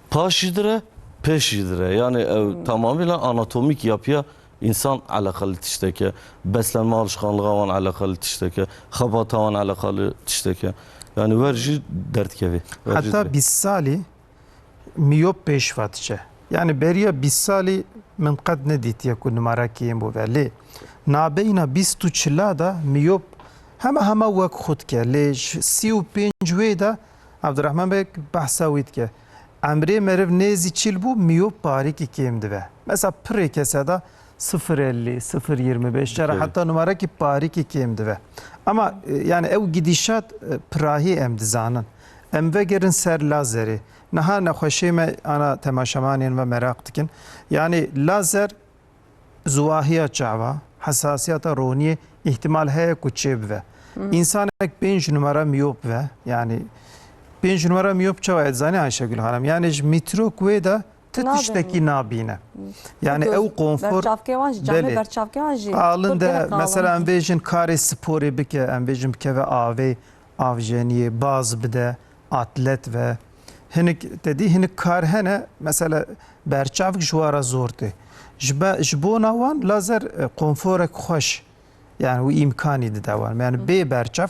paşidire, peşidire. Yani tamamıyla anatomik yapıya insan alakalı tişteki, beslenme alışkanlığı van alakalı tişteki, xabata van alakalı tişteki. Yani verci dert kevi. Hatta 20 salî miyop pêşvatçe. Yani beriya 20 salî min qed nedîtiye ku numara kêm bû ve lê nabeyna 20 û 40 da miyop hema wek xwe dike. Lê ji 35 wê de Abdurrahman Bey behsa wî dike. Emrê meriv nêzî çil bû miyop parîkî kêm dibe. Mesela pirê kese de 0.50, 0.25 cara hatta numarakî parîkî kêm dibe. Ama yani ew gidîşat pirahî em dizanin. Em vegerin ser lazerê. Niha nexweşê me ana temaşemanên ve merak dikin. Yani lazer zuwahiya çawa, hesasiyeta roniyê ihtimal heye ku çê bibe. İnsanek 5 numara miyop ve yani 5 numara miyop çawa edzane Ayşegül Hanım. Yani ji mitrok wê de titiştekî nabîne. Yani ew konfor Berçavkê wan jî, camê berçavkê wan jî. alinde mesela em bêjin karê sporê bike, em bêjin bikeve avê, avjeniyê, baz bide, atlet ve hinek dedî hinek kar hene mesela berçavk ji wara zor tê. Ji bo wan lazer konforek xweş yani wî imkanî dide wan. Yani bê berçav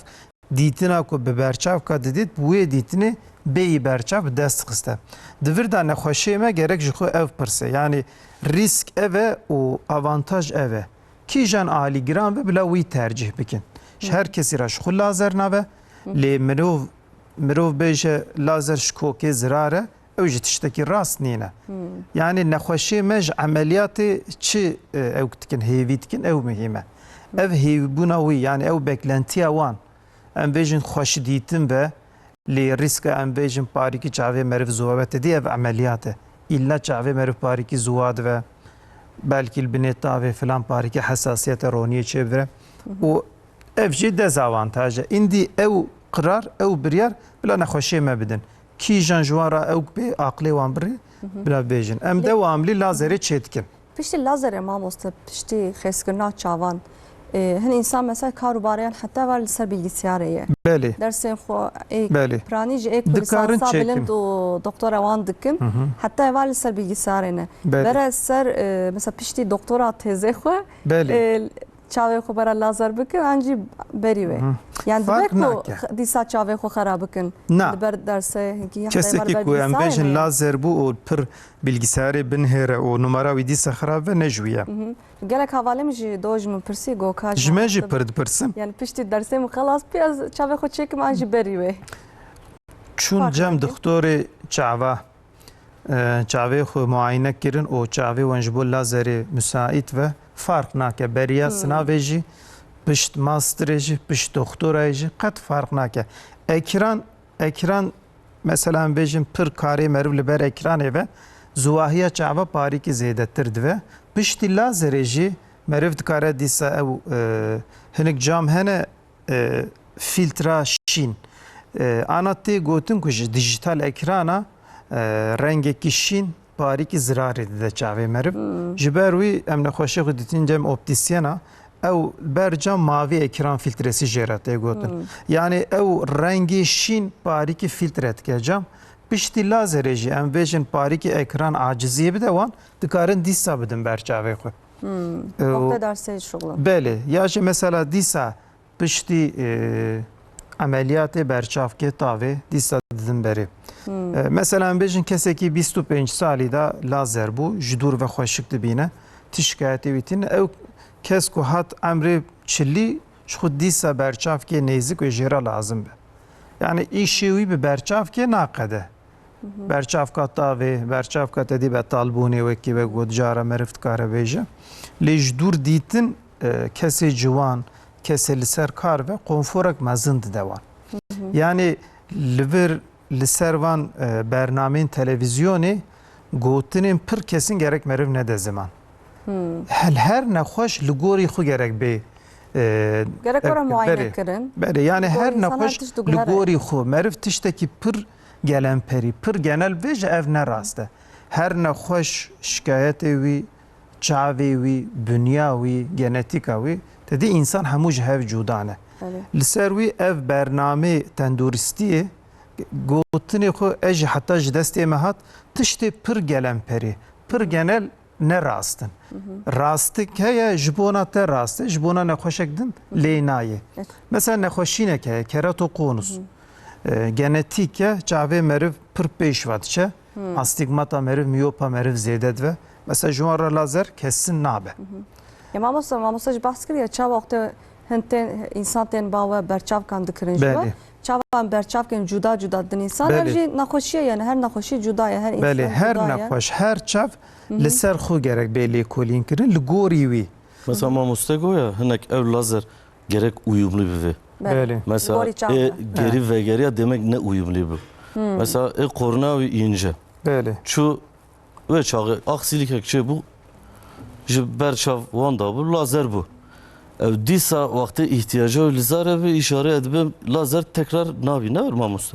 dîtina ku bi berçavka didît wê dîtinê bêyî berçav dest xiste. Di vir de nexweşê me gerek ji xwe ev pirse. Yani risk ev e û avantaj ev e. Kîjan alîgiran ve bila wî tercih bikin. Ji her kesî re ji xwe lazer nabe lê mirov bêje lazer ji kokê zirar e ew jî tiştekî rast nîne. Yani nexweşê me ji emeliyatê çi ew dikin hêvî dikin ew mihîm e. Ev hêvîbûna wî yani ew beklentiya wan. Em bêjin xweşî dîtin ve lê rîska em bêjin parîkî çavê meriv zûwa tedî ev emeliyat e. İlla çavê meriv parîkî zûwa dibe. Belkî li binê tavê filan parîkî hesasiyeta roniyê çêbire. û ev jî dezavantaj e. Îndî ew qirar, ew biryar bila nexweşê me bidin. Kîjan ji wan re ew bê aqlê wan birî bila bêjin. Em dewamlî lazerê çê dikin. Piştî lazerê mamosta, piştî xêzkirina çavan. Hin insan mesela karobareyan hatta var li ser bilgisayarê ye. Belê. Dersên xwe Belê. piranî jî ê ku Dikarin lisansa çekin. bilind û doktora wan dikin. Hatta var li ser bilgisayarê ne. Belê. Bere ser mesela piştî doktora têzê xwe Belê. çavê xwe bera lazer bikin an jî berî wê. Yani Fark dibe ku nake. dîsa çavê xwe xera bikin. Na. Li ber dersê hinkî Kesekî ku em bêjin lazer bû û pir bilgisayarê binhêre û numara wî dîsa xirab ve nejwiye. Gelek havalê min jî do ji min pirsî goka Ji me jî pir dipirsim. yani piştî dersê min xelas piyaz çavê xwe çêkim an jî berî wê. Çûn Fark cem nake. doktorê çava çavê xwe muayene kirin û çavê wan ji bo lazerê müsait ve fark nake beriya sinavê jî pişt masterêjî, pişt doktorayê qet fark nake. Ekran mesela bêjin pir karê meriv li ber ekranê ve ziwahiya çava parîkî zêdetir dibe. Piştî lazerê jî meriv dikare dîsa ew hinek cam hene filtra şîn. Ana tê gotin ku ji dijital ekrana rengekî şîn parîkî zirarê dide çavê meriv. Ji ber wî em nexweşî xwe dîtin cem optîsyena ew ber cam mavî ekran filtresî jê re tê gotin. Yani ew rengê şîn parîkî filtre dike cam. Piştî lazerê jî em bêjin parîkî ekran aciziyê bide wan dikarin dîsa bidin ber çavê xwe. Vakte derse şoğlan. Belê ya jî mesela dîsa piştî ameliyatê berçavkê tavê dîsa didin berê. Mesela em bêjin kesekî 25 salî da lazer bû ji dûr ve xweşik dibîne tî şikayetê wî tîne ew kes ku hat emrê çilî ji xwe dîsa berçavkê nêzik û jêra lazim be. Yani îşê wî bi berçavkê naqede. Berçavka tavê, berçavka te dî betalbûnê wekî ve got cara meriv dikare bêje. Lê ji dûr dîtin kesê ciwan, kesê li ser kar ve konforek mezin dide wan. Yani li vir li ser van bernameyên televizyonê gotinên pir kesin gerek meriv nede ziman. Her nexweş li gorî xwe gerek bê. Gerek were muayene kirin. Berê yani her insanlar nexweş tişt li diguhere. gorî xwe meriv tiştekî pir gelemperî, pir genel bêje ev ne rast e. Her nexweş şikayetê wî, çavê wî, bünya wî, genetîka wî tedî insan hemû ji hev cuda ne. Li ser wî ev bername tenduristiyê gotinê xwe ez jî heta ji destê me hat tiştê pir gelemperî, pir genel ne rastin. Rastik heye ji bona te rast e, ji bona nexweşek din lê nayê. Mesela nexweşînek heye, keratokonus. Genetîk e, çavê meriv pir pêş ve diçe. Astigmata meriv, miyopa meriv zêde dibe. Mesela ji wan re lazer kesin nabe. Ya mamosta ji bahs kiriye çava vakte hentên insan tên bawe berçavkan dikirin ji Belê. we. Çavan berçavkên cuda cuda din insan. Belê. Her jî naxweşiye yani her naxweşî cuda ye, her insan Belê her cuda ye. nexweş, her çav li ser xwe gerek bê lêkolîn kirin li gorî wî. Mesela mamoste goya hinek ev lazer gerek uyumlu bir. Belê. Mesela Gori çavre. geri ve geriye demek ne uyumlu bu. Mesela korna ve ince. Belê. Şu ve çağı aksilik ekçe bu. Ji berçav wanda bu lazer bu. Ev dîsa vakti ihtiyacı lizare ve işare edibim lazer tekrar nabi ne var mamus?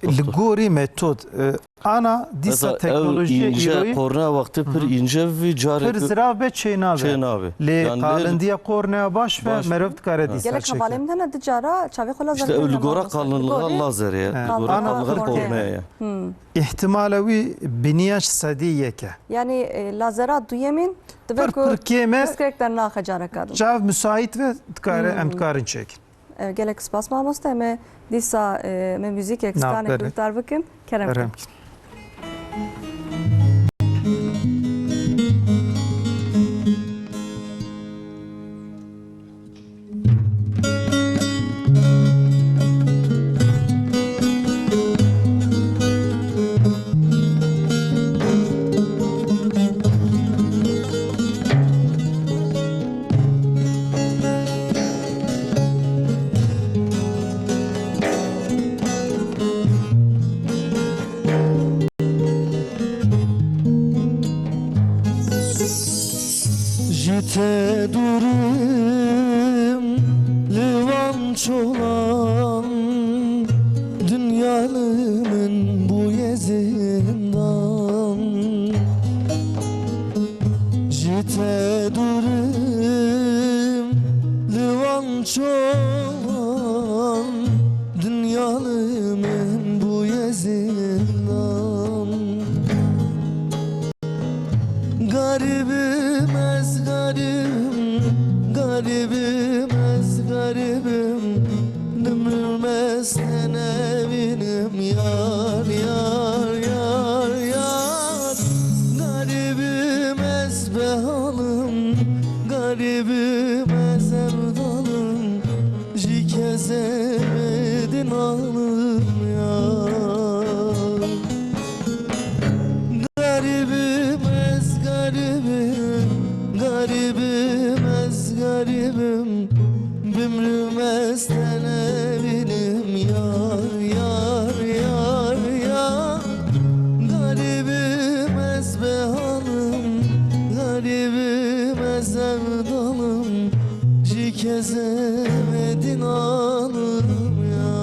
Li gorî metod. Ana dîsa Mesela ev teknolojiye ince îroyî korna vakti pir ince ve care pir zirav be çênabe. şey nabi. Lê qalindiya korneya baş ve Baş. meriv dikare dîsa Gelek çêke. havalê min hene di cara çavê xwe lazer İşte kirin öyle ya gora mamosta. kalınlığa Gorî? lazer ya. Gora Ana kalınlığa kornea. kornaya ya. İhtimale wî biniyaş sedî yeke. Yani lazera duyemin dibe Pir ku pir kême keskerekler naxe carekadin. çav müsait ve dikare em dikarin çêkin. Gelek spas mamosta me dîsa me müzik ekstrane berê. kurtar bikin kerem. Erem. Jite durum livan çolan dünyalımın bu yezinden Jite durum livan çolan dünyalımın bu yezinden Garibim ez garibim, garibim ez garibim Nümrülmezden evinim yar yar yar yar Garibim ez behalım, garibim ez evdalım kezemedin alım ya.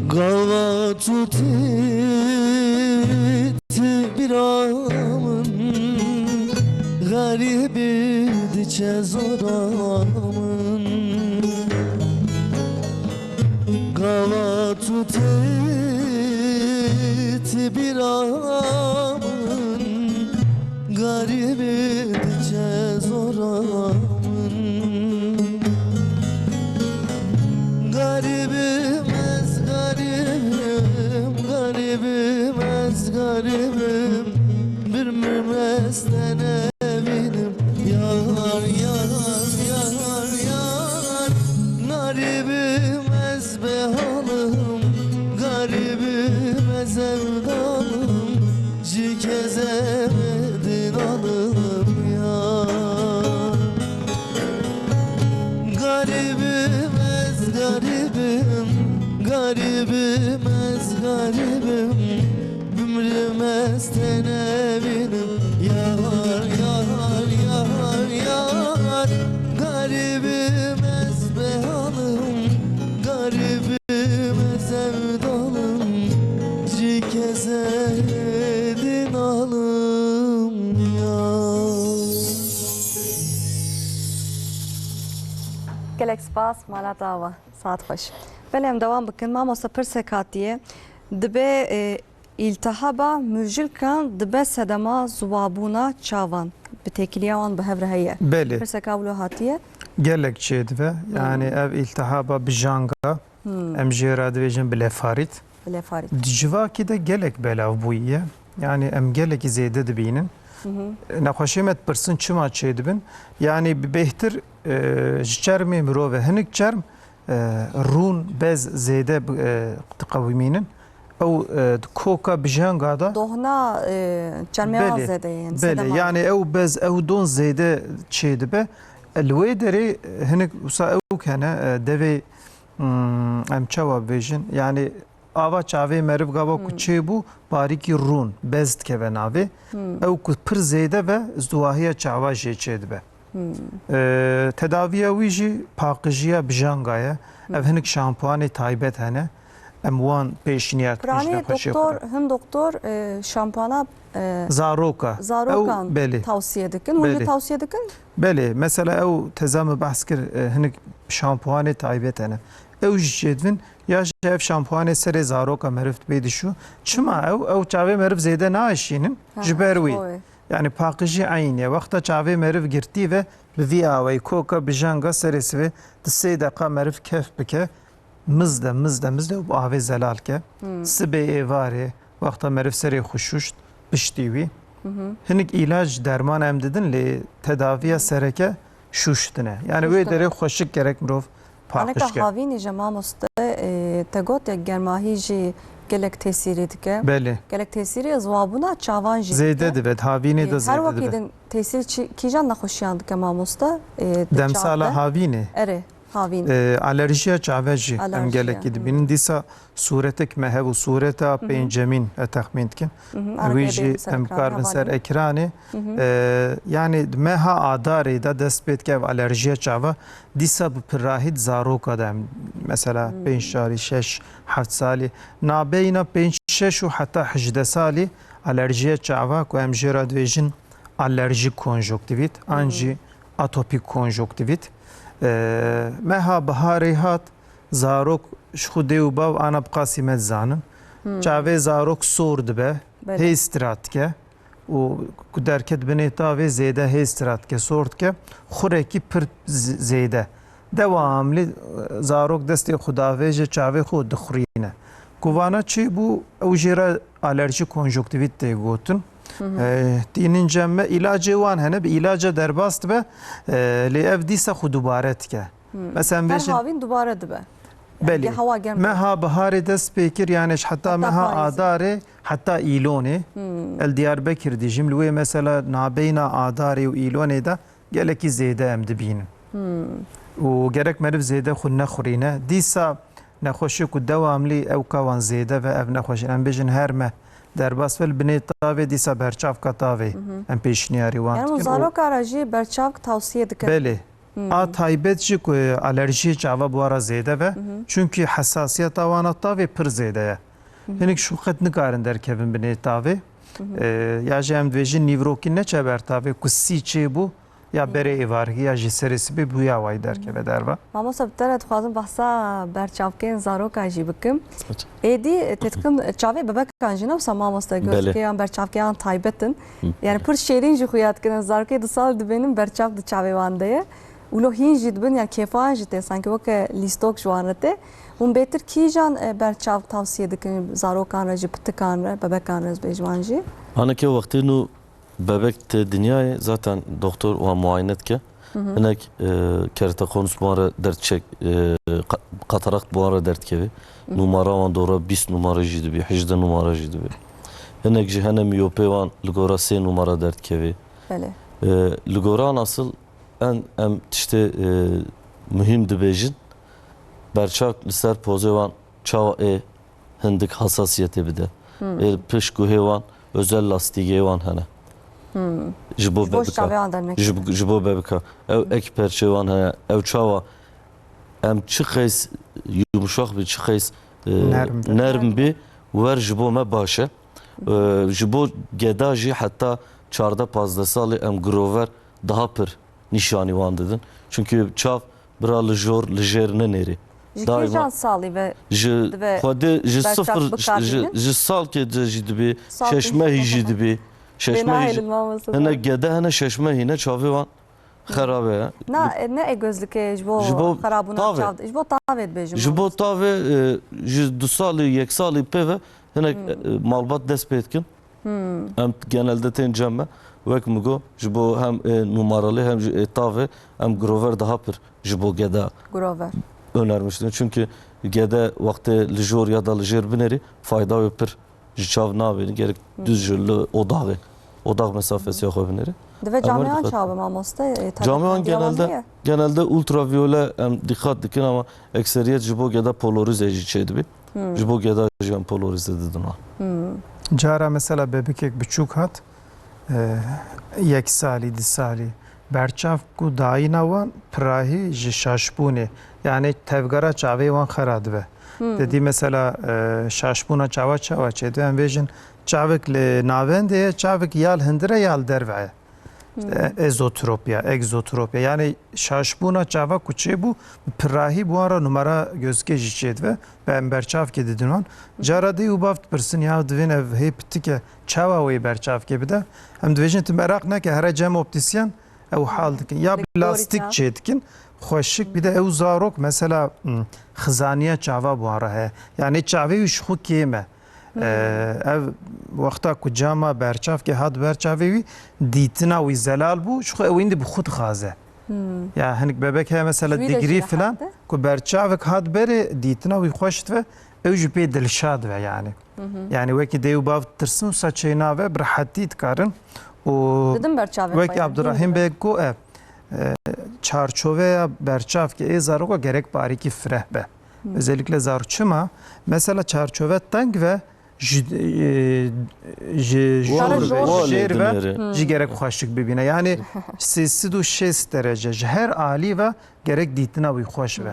Gava tutit bir amın, garibiydi çezoramın. Gava tutit bir amın, garibiydi çezoramın. Garibim ez garibim, garibim ez garibim, bir mürmesten evinim. Yar yar yar yar, garibim ez behalım, garibim ez evdalım, cikezemedin alım yar. Garibim ez garibim, garibim ez garibim, bümrümezden evinim. Yar yar yar yar, garibim ez behalım, garibim ez evdalım, cikezedin alım yar. gelek spas mala dava saat xoş. Belem devam bikin mamosta pirsek hatiye dibe iltihaba mürjilkan dibe sedema zubabuna çavan bi tekiliya wan bi hevre heye. Belê Pirsek avlo hatiye gelek çê dibe yani ev iltihaba bi janga em jê re dibêjin bi lefarit. bile farid. Di civakî de gelek belav bûye yani em gelekî zêde dibînin. Nexweşî me dipirsin çima çê dibin yani bi bêhtir ji çermê mirov hinik çerm rûn bez zêde diqewimînin ew di koka bijanga da Dohna çermeya Belê, zedeyin. belê yani ew bez ew don zêde çê dibe li wê derê hinik wisa ew hene devê em çawa bêjin yani ava çavê meriv gava ku çê bû barîkî rûn bez dikeve navê ew ku pir zêde ve zduwahiya çawa jê çê dibe. Tedaviya wî jî paqijiya bijanga ye ev hinik şampuanê taybet hene em wan pêşniyar Pranî doktor hin doktor şampana zaroka zarokan ew belê tavsiye dikin. Hûn Belê. jî tavsiye dikin? belê mesela ew tezamı behs kir hinik şampuanê taybet hene ew jî çêdivin ya ji ev şampuanê serê zaroka meriv bê dişû çima ew çavê meriv zêde naişînin ji ber wî yani paqijî eyn ye wexta çavê meriv girtî ve bi vî awayî koka bijanga serê sivê di sê deqa meriv kef bike mizde û avê zelal ke sibê êvarê wexta meriv serê xuşuşt piştî wî hinik ilaç derman em didin lê tedaviya sereke şuştine yani wê derê xweşik gerek mirov Aneka paqij ke. havînî ji mamoste te gotek germahî jî gelek tesîrê dike. Belê Gelek tesîrê zwabûna çavan jî zêde dibe havînê de her zêde wakî dibe din tesîr kîjan nexweşiyan dike mamoste demsala havînê ere havîn alerjiya çavê jî em Alerjiya, gelekî dibînin dîsa sûretek me hev û sûreta pêncemîn texmîn dikin wî jî em karin ser ekranê yani meha adarê de dest pê dike ev alerjiya çava dîsa bi pirahît zaroka de em mesela 5 salî 6 7 salî nabeyna 5 6 û heta 18 salî alerjiya çava ku em jê re dibêjin alerjik konjoktîvît an jî atopik konjoktîvît meha biharê hat zarok ji xwedê û bav ana bi qasî me dizanin çavê zarok sor dibe hêstira dike û ku derket binê tavê zêde hêstira dike sor dike xurekî pir zêde devamlî zarok destê xwe davê ji çavê xwe dixwîne ku vana çê bû ew jê re alerjik konjoktîvît tê gotin dînin cemme ilacê wan hene bi ilaca derbas dibe lê ev dîsa xwe dubare dike مثلا Her بيجن havin dubara dibe. بله هوا گرم. مها بهار دست بکر یعنی حتی مها پاییز. آداره حتی ایلونه الدیار بکر دیجیم لوی مثلا نابین آداره و ایلونه ده گلکی زیده ام دبین و گرک مرف زیده خود نخورینه دیسا نخوشی که دواملی او کوان زیده و او نخوشین ام بیجن هر مه در باس فل بنی تاوی دیسا برچاف کتاوی ام پیشنیاری وان Yani zarok aracı berçavk tavsiye dikin. بله آ تایبەت جی کو الرژی چاوا بوارا زیده و چونکی حساسیت آوانا تاوی پر زیده یه هنگ شو خد نکارن در کبن بنی تاوی یا جی ام دویجی نیوروکی نه چه بر تاوی کسی چی بو یا بره ایوارگی یا جی سرسی بی بویا وای در کبه در با Mamosa bir tane dixwazim bahsa berçavkên zaroka jî bikim. Êdî têdikim çavê bebekan jî ne wisa mamosta gözkeyan berçavkeyan taybetin. Yani pir şêrîn jî xuya dikin zarokê di sal dibênin berçav di çavê wan de ye. û lo hîn jî dibin yani kêfan jî tê sanki weke lîstok ji wan re tê. Hûn bêtir kîjan berçav tavsiye dikin zarokan re jî pitikan re bebekan re bêj wan jî. Ana ke vakti nu bebek te dünyayı zaten doktor ve muayenet ke. Hinek kerta konus bu ara dert çek, katarakt bu ara dert kevi. Numara van doğru 20 numara jidi bi, 18 numara jidi bi. Hinek jihane miyope van ligora 3 numara dert kevi. Bele. Ligora nasıl en işte mühim dibejin. Berçak liser poze van çava hindik hassasiyeti bir de. Piş guhe van özel lastiğe van hene. Jibo Boş çavê wan dermek. Jibo bebeka. Ev ek perçe van hene. Ev çava em çıkayız yumuşak bir çıkayız nerm bir ver jibo me başe. Jibo gedaji hatta çarda pazda salı em grover daha pır nişani van dedin. Çünkü çav bira lijor lijerine neri. Kîjan salî ve Xwedê ji berçak sıfır bikardînin? ji salkê de jî dibê Salkê şeşmehî jî jî dibê Benayelin mamosa. hene gede hene şeşmehî ne çavê wan xerabe ye. Ne e gözlükê ji bo Ji bo xerabûna tavê. çavê ji bo tavê dibêjim. Ji bo tavê ji 2 salî 1 salî pêve hene malbat dest pê dikin. Em genelde tên cem me wek min got ji bo hem numaralı hem ji tavê em grover daha pir ji bo geda Grover. önermiştim. Çünkü gede vakti lijor ya da lijer bineri fayda öpür. Çav nabeni gerek düz jürlü odağı mesafesi yok bineri. Dibe camiyan çavê mamosta. Camiyan genelde ultraviyole dikkat dikin ama ekseriyet jibo geda polarize çeydi bi. Jibo geda jiyan polarize dedin ha. جارا مثلا ببکک بچوک هات یک سالی دی سالی برچاف کو داینا وان پراهی جشاشبونه yani tevgara çavê wan xera dibe. Dedî mesela şaşbûna çawa çawa çêdî em bêjin çavek li navendê ye çavek yal hindire yal derve ye. Ezotropya, egzotropya yani şaşbûna çava ku çêbû pirahî bu ara numara gözke jî çêdibe ve em berçavkê didin wan. Cara dî û bav dipirsin ya divên ev hê pitike çawa wê berçavkê bide em dibêjin tu merak neke here cem optisyen ew hal dikin ya plastik çê dikin خوشک بیده او زاروک مثلا خزانیه چاوا بواره ہے یعنی چاوی وش خو کیمه او وقتا کجاما برچاف که هاد برچاوی وی دیتنا وی زلال بو شخو اویند بخود خازه یا هنک ببک ها مثلا دیگری فلان کو برچاوک هاد بره دیتنا وی خوشت و او جبه دلشاد و yani وکی دیو باو ترسن سچینا و برحتی تکارن و Dedim berçavê. وکی عبدالرحیم بیگ کو çarçove berçav ki zaroka gerek bariki freh be. Özellikle zarçıma mesela çarçove tank ve jir ve gerek hoşluk bibine. Yani 36 derece her ali ve gerek ditine bir hoş ve.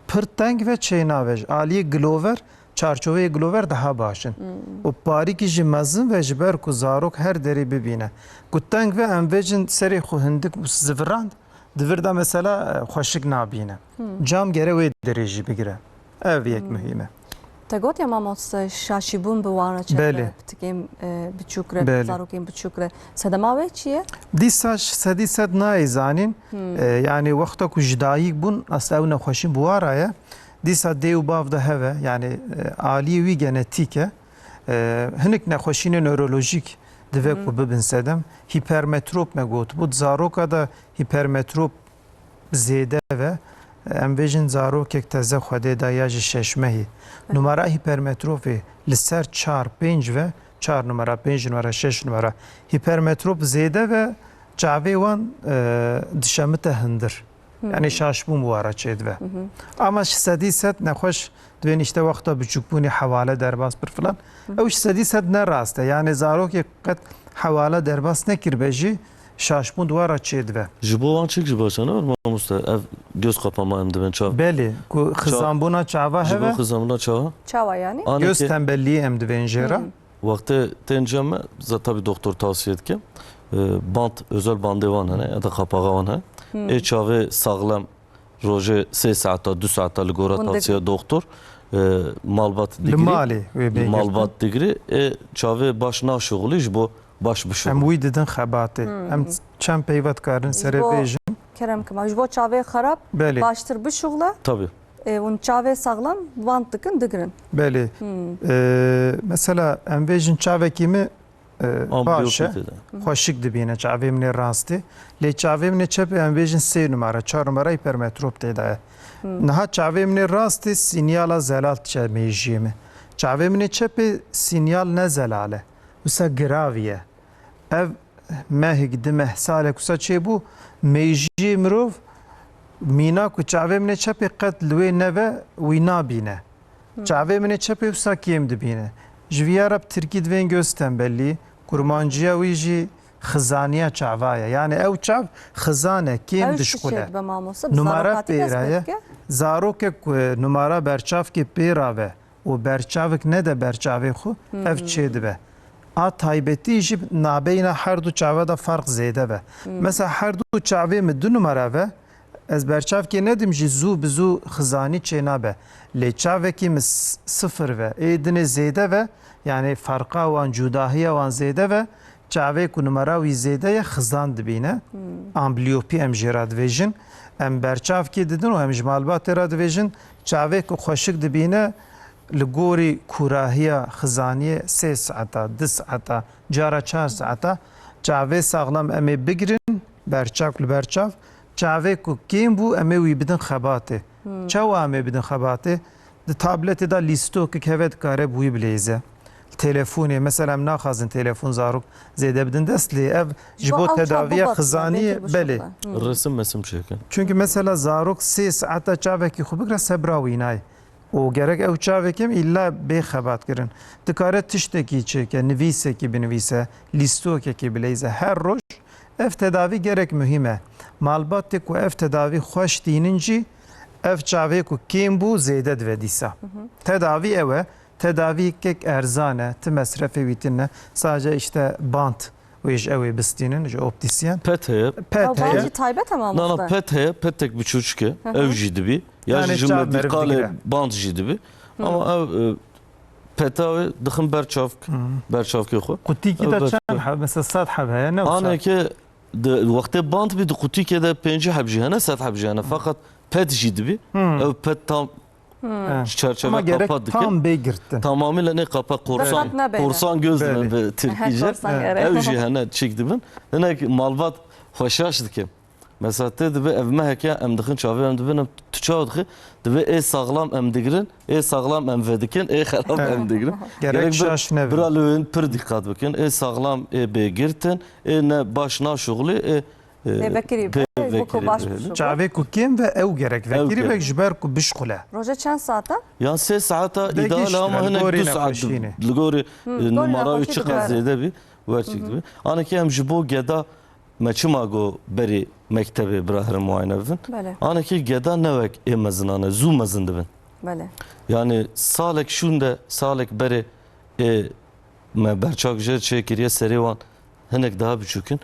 Pır tank ve çeyna ve ali glover çarçove glover daha başın. O bariki jimazın ve jiber ku zarok her deri bibine. Kutank ve emvecin seri xuhindik zıvrand Divir da mesela hoşluk nabine. Cam gere ve derece bigire. Ev yek mühime. Te got ya mamosta şaşibûn bi wan re çekre. Pitikêm biçûk re, zarokên biçûk re. Sedema wê çi ye? Dîsa sedî sed nayê zanîn. Yani wexta ku ji dayîk bûn asla ew nexweşîn bi wara ye. Dîsa dê û bav de heve yani aliyê wî genetik e. Hinek nexweşînê nörolojîk divek ku bibin sedem. Hipermetrop me got. Bu zaroka da hipermetrop zêde ve ام ویژن زاروکێک تەزە خودێدا یا ji şeşmehî numara hipermetropê li ser 4-5 ve 4 numara 5 numara 6 numara hipermetrop zêde ve çavê wan dişemite hindir yani şaşbûn wara çêdive ama ji sedî sed nexweş divên işte wexta biçûkbûnê hewale derbas bir filan ew ji sedî sed ne rast e yani zarokê qet hewale derbas nekiribe jî şaşbûn wara çêdive. Ji bo wan çik ji başa ne var mamoste ev göz kapama em dibin çav. Belê ku xizanbûna çava Ji bo heve xizamına çava. Çava yani? göz Aneke tembelliyê em divên jêra vakti tenceme tabi doktor tavsiye etkim. Bant özel bandevan hene ya da kapağavan he. Çavê sağlam roje 3 saata 2 saata li gora Bundik. tavsiye doktor. Malbat li digri. malê wê bêgirtin. Malbat digri çavê baş naşoğlu ji bo baş Em bişoğlu. wî didin xebatê em çend peyve dikarin serê bo- bêjin Kerem kima. Ji bo çavê xerab belê baştır bişuğla. Tabii. Un çavê sağlam vant dikin digirin. belê mesela em bêjin çavekî me baş e Ambiyopatide. xweşik dibîne çavê min ê rastî lê çavê min ê çepê em bêjin 3 numara 4 numara hipermetrop têda ye niha çavê min ê rastî sinyala zelal diçe mêjiyê me çavê min ê çepê sinyal ne zelal e wisa giravî ye ev mehek di meh salek wisa çêbû mêjiyê mirov mîna ku çavê min ê çepê qet li wê neve wî nabîne çavê min ê çepê wisa kêm dibîne ji vîya re tirkî divên göz tembellî kurmanciya wî jî xizaniya çava ye yani ew çav xizan e kêm Ew dişxule şişêd be mamosa. numara pêraye zarokek ku numara berçavkê pêra ve û berçavek ne de berçavê xwe ev çê dibe a taybetî jî nabeyna her du çava da fark zêde ve mesela her du çavê mi 2 numara ve ez berçavkê nedim jî zû bi zû xizanî çê nabe lê çavekî mi 0 ve ê dinê zêde ve yani farqa wan cudahiya wan zêde ve çavê ku numara wî zêde ye xizan dibîne ambliyopî em jê ra dibêjin em berçavkê didin û em ji malbatê ra dibêjin çavê ku xweşik dibîne li gorî kurahiya xizaniyê 3 saeta 2 saeta cara 4 saeta çavê saxlam em ê bigirin berçav li berçav çavê ku kêm bû em ê wî bidin xebatê çawa em ê bidin xebatê di tabletê da lîstokek heve dikare bûyî bilêze telefonê mesela em naxwazin telefon zarok zêde bidin dest lê ev ji bo tedaviya xizaniyê belê Resim mesim çekin. çünkü mesela zarok 3 saeta çavekî xwe bigire sebra wî nayê û gerek ew çavekêm îlla bêxebat kirin dikare tiştekî çêke nivîsekî binivîse lîstokekî bilêze her roj ev tedavî gerek mühim e malbatê ku ev tedavî xweş dînin jî ev çavê ku kêm bû zêde dibe dîsa tedavî ew e tedavîkek erzan e ti mesrefê wî tin ne sadece işte bant wê ji ew ê bistînin ji optîsyen Pet heye. pet heye Bence taybet ama Nana mamosta. pet heye. Petek bir çocuk ev jî dibî. Ya Yani ji çav medikale merivdigire. band jî dibî. Ama ev petavê dixin berçavk. Berçavkê xwe. qutikî da Evet, çend heb mesela 100 heb heye ne wisa Aneke wextê band bî di qutikê de 5 heb jî hene 100 heb jî hene fakat pet jî dibî. Ev pet tam ama çerçeve gerek kapat dikin. tam bêgirtin Tamamıyla ne kapak korsan. ne böyle? Korsan göz Böyle. dibin be Türkice. Korsan gere. Ev jî hene çik dibin. Hinek malbat xweşaş dikim. Mesela te dibe ev me heke em dixin çavê em dibin em tu çav dixî dibe ê sağlam em digirin ê sağlam em vedikin ê xerab em digirin. gerek şaş ne Bira li wên pir dikkat bikin ê sağlam ê bêgirtin ê ne baş naşoğlî ê Vekirî be. Bu ku baş bişuğla. çavê ku kêm ve ew gerek vekirî gerek. vek ji ber ku bişxule Roja çend saata? Yani 3 saata Belki ideal işte, ama yani hinek gorî 2 saat nexweşînê. li gorî numara nexweşî çiqet dikare. zêde bî werçik dibî. Anekî em ji bo geda me çima got berî mektebê bira here muayene bibin. Bele. Anekî geda newek ê mezinane zû mezin dibin. Bele. Yani salek şûn de salek berê ê me berçak jêr çêkiriye serê wan hinek daha biçûkin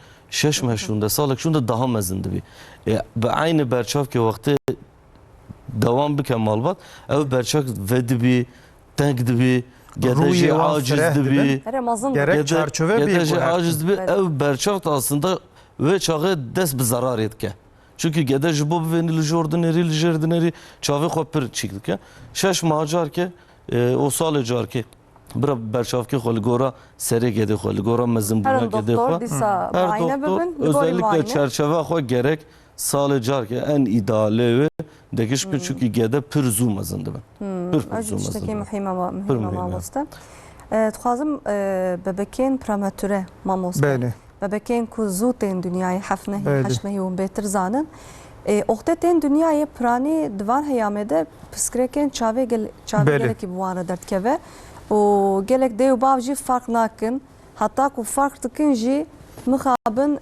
6 meşûn de salek şûn de daha mezin dibî. Bi aynı berçavkê wextê devam bike malbat ev berçak vedibî teng dibî gede Rûyê jî wan aciz fireh dibî dibin. Ramazan Gerek gede çarçove gede bê jî ku her aciz dibî Evet. ev berçak da aslında vê çaxê dest bi zerarê dike. Çünkü gede ji bo bivênî li ji ordinarî li ji ordinarî çavê xwe pir çîk dike. 6 maha carke o salê carke برا برشافکی خالگورا سری گده خالگورا مزنبونه هر گده doktor خو disa her muayene doktor bibin, digori özellikle muayene. çerçeve xo gerek sağlı car ki en ideali ve dekiş ki çünkü gede pür zoom azındı ben. Pür Acı zoom tiştekî azındı. mühîme mamoste. Dixwazim bebekên prematüre mamoste. بله Bebekên ku zû tên dünyayê hefnehî, Belê. heşmehî û bêtir zanin. Oxtê tên dünyayê piranî divan heyamê de piskirekên çavê Belê. gelekî bi wan re derdkeve û gelek dê û bav jî fark nakin. Heta ku fark dikin jî mixabin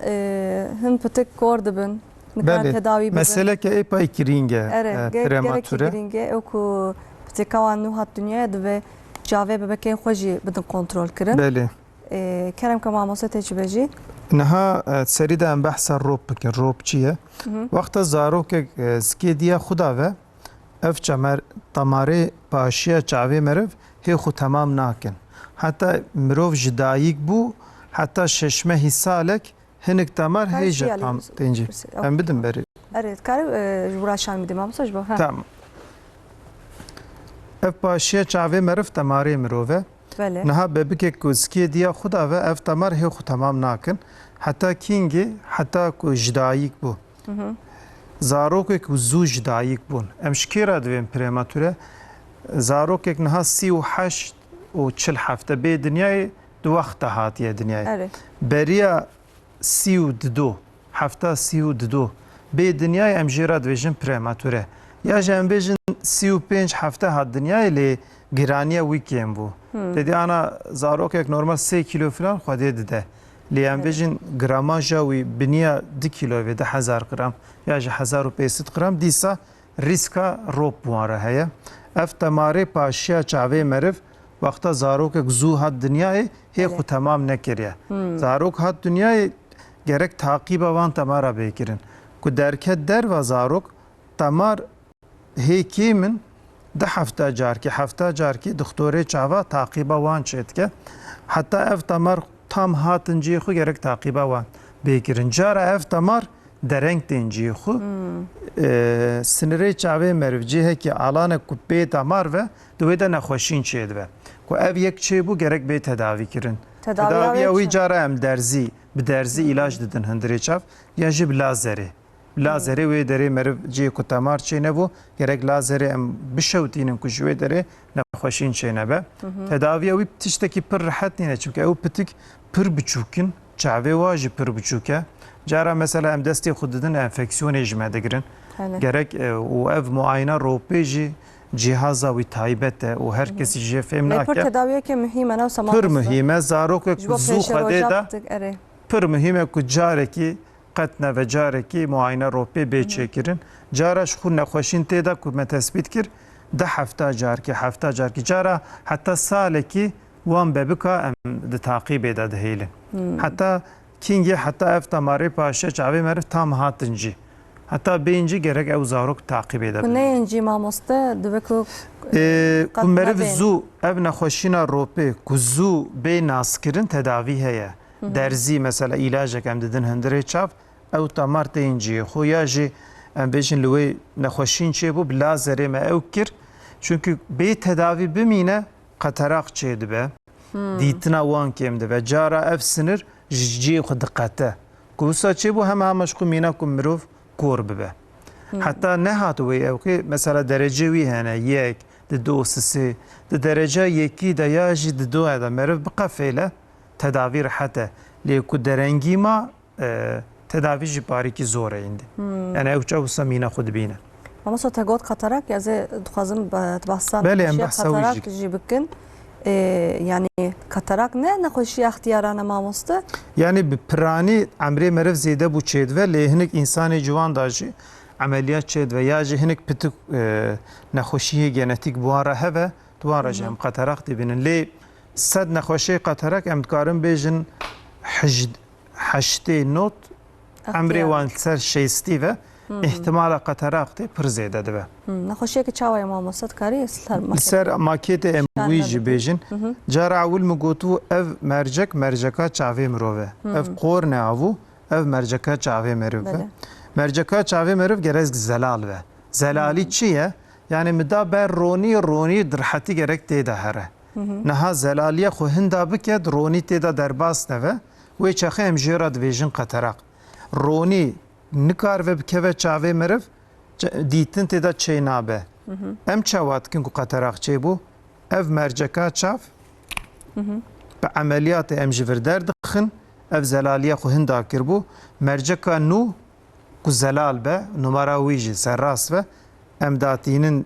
hin pitik kor dibin. Nikarin بله tedavî bibin. mesele ki ey pay kiringe Evet, gerekî prematüre giringe ew ku pitêka wan nû hat dünyaya dibe çavê bebekên xwe jî bidin kontrol kirin. بله Kerem ke mamose tecrübe jî. نها سری ده ام بحث روب بکن روب چیه وقت زارو که سکی دیا خدا و اف چمر تماره پاشیا چاوی مرف هی خو تمام ناکن حتی مروف جدایک بو حتی ششمه حسالک هنک تمر هی جتام تنجی ام بدم بری Evet, karı uğraşan mıydı mamose jbo? tamam اف پاشیا چاوی مرف تماره مروفه Böyle. نها ببکه کوسکی دیا خدا و اف تمر هی خو تمام ناکن حتی کینگی حتی کو جدایک بو زاروکek زو جدایک بون ام شکیرا دویم پریماتوره زاروکek نها 38 و 40 هفته به دنیای دو وقت هاتیه دنیای Evet. بریا 32 هفته 32 به دنیای ام جیرا دویجن پریماتوره یا جن بیجن 35 هفته هات دنیای لی گرانیه ویکیم بو dedi ana zarokek normal 3 kilo falan xwedê dide lê em bêjin gramaja wî biniya 2 kilo ve 1000 gram ya ji 1500 gram dîsa rîska rop wan re heye ev temarê paşiya çavê meriv wexta zarokek zû hat dinyayê hê xwe temam nekiriye zarok hat dinyayê gerek taqîba wan temara bêkirin ku derket derva zarok temar hêkê min ده هفته جارکی دکتری چاوا تعقیب وان شد که حتی اف تمر tam hatınci xu gerek takiba wan bêkirin cara ev temar dereng têncî xu sinirê çavê merivcî hekî alane ku pê temar ve di wê de nexweşîn çêdibe ku ev yek çêbû gerek bê tedavî kirin tedaviya wî cara em derzî bi derzî îlaj didin hindirê çav ya jî bi lazerê lazerê wê derê meriv cî ku temar çênebû gerek lazerê em bişewtînin ku ji wê derê nexweşîn çênebe tedaviya wî tiştekî pir rihet nîne çunke ew pitik pir biçûkin çavê wa jî pir biçûk e cara mesela em destê xwe didin enfeksiyonê ji me digirin gerek û ev muayene ropê jî cîhaza wî taybet e û her kesî jê fêm nake Pir tedaviyeke mühîm e newsa pir mühîm e zarokek ku zû xwedê de pir mühîm e ku carekî qetne ve carekî muayene ropê bê çêkirin cara ji xwe nexweşîn tê de ku me tespît kir de hefta carkî cara heta salekî wan bebika em di taqîbê de dihêlin heta kîngê heta ev temarê paşiya çavê meriv tam hatin jî heta bêncî gerek ew zarok taqîbê de Neyên cî mamoste dibe ku ku meriv zû ev nexweşîna ropê ku zû bê naskirin tedavî heye derzî mesela îlacek em didin hindirê çav ew temar tên cî xwe ya jî em bêjin li wê nexweşîn çêbû bi lazerê me ew kir çünkü bê tedavî bimîne qeteraq çêdibe dîtina wan kêm dibe cara ev sinir ji ciyê xwe diqete ku wisa çêbû hema ji xwe mîna ku mirov kor bibe heta nehat wê ew mesela derece wî hene yek di do sisê di derece yekî de ya jî di doya de meriv biqefêle tedavî rihet e lê ku derengî ma tedavî jî parîkî zor e îndî yani ew çav wisa mîna xwe dibîne Mamoste te got qeterak ya zê dixwazim bahsan Belê, em behsa wî qeterak jî jî bikin yani qeterak ne nexweşiya ixtiyarane mamoste yani bi piranî emrê meriv zêde bû çêdive lê hinek însanê ciwan da jî emeliyat çêdive ya jî hinek pitik nexweşiyê genetîk bi wan re heve di wan re jî em qeterak dibînin lê sed nexweşiyê qeterak em dikarin bêjin heştê not emrê wan ser şêstî ve ihtimala qeterak tê pir zêde dibe nexweşiyekî çawa ye mamoste dikarî ser makêtê em wî jî bêjin cara ewil min gotû ev merceka çavê mirov e ev qor ne avû ev merceka çavê meriv ve merceka çavê meriv gerek zelal ve zelalî çi ye yani mida ber ronî dirhetî gerek tê de here نها زلالیه خو هندا بکد رونی تیدا درباس نوه و چخه امجیرا دویژن قطرق رونی نکار و بکوه چاوه مرف دیتن تیدا چه نابه ام چوات کن کو قطرق چه بو اف مرجکا چاف به عملیات امجوردر دخن اف زلالیه خو هندا کربو مرجکا نو کو زلال به نمارا ویجی سراس و امداتینن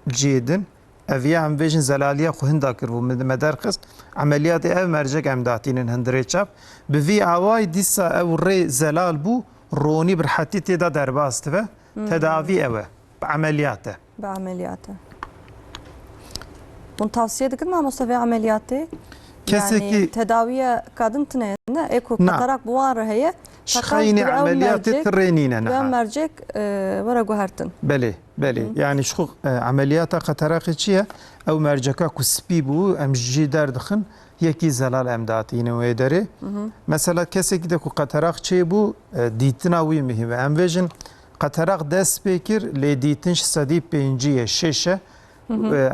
جیدن اویا هم ویژن زلالیه خو هندا کربو مدرخص عملیات اف مرجک امداتینن هندره چاپ به وی آوای دیسا او ری زلال بو رونی برحتی تیدا درباست و تداوی اوه عملیاته بعملياته من tavsiye edin mi Mustafa ameliyatı? Kesi Yani ki tedaviye kadın tine ne eko Na. katarak bu var heye şخيني عملياتي ترينينا ve نها mercek vara guhertin. بله بله يعني شخو عمليات قطراقي چيه او مرجكا كسبي بو ام جي دردخن يكي زلال امداتين ويدري مثلا كسي كده كو قطراق چي بو ديتنا وي مهم ام ويجن قطراق دست بكر لديتنش صدي بينجيه شيشه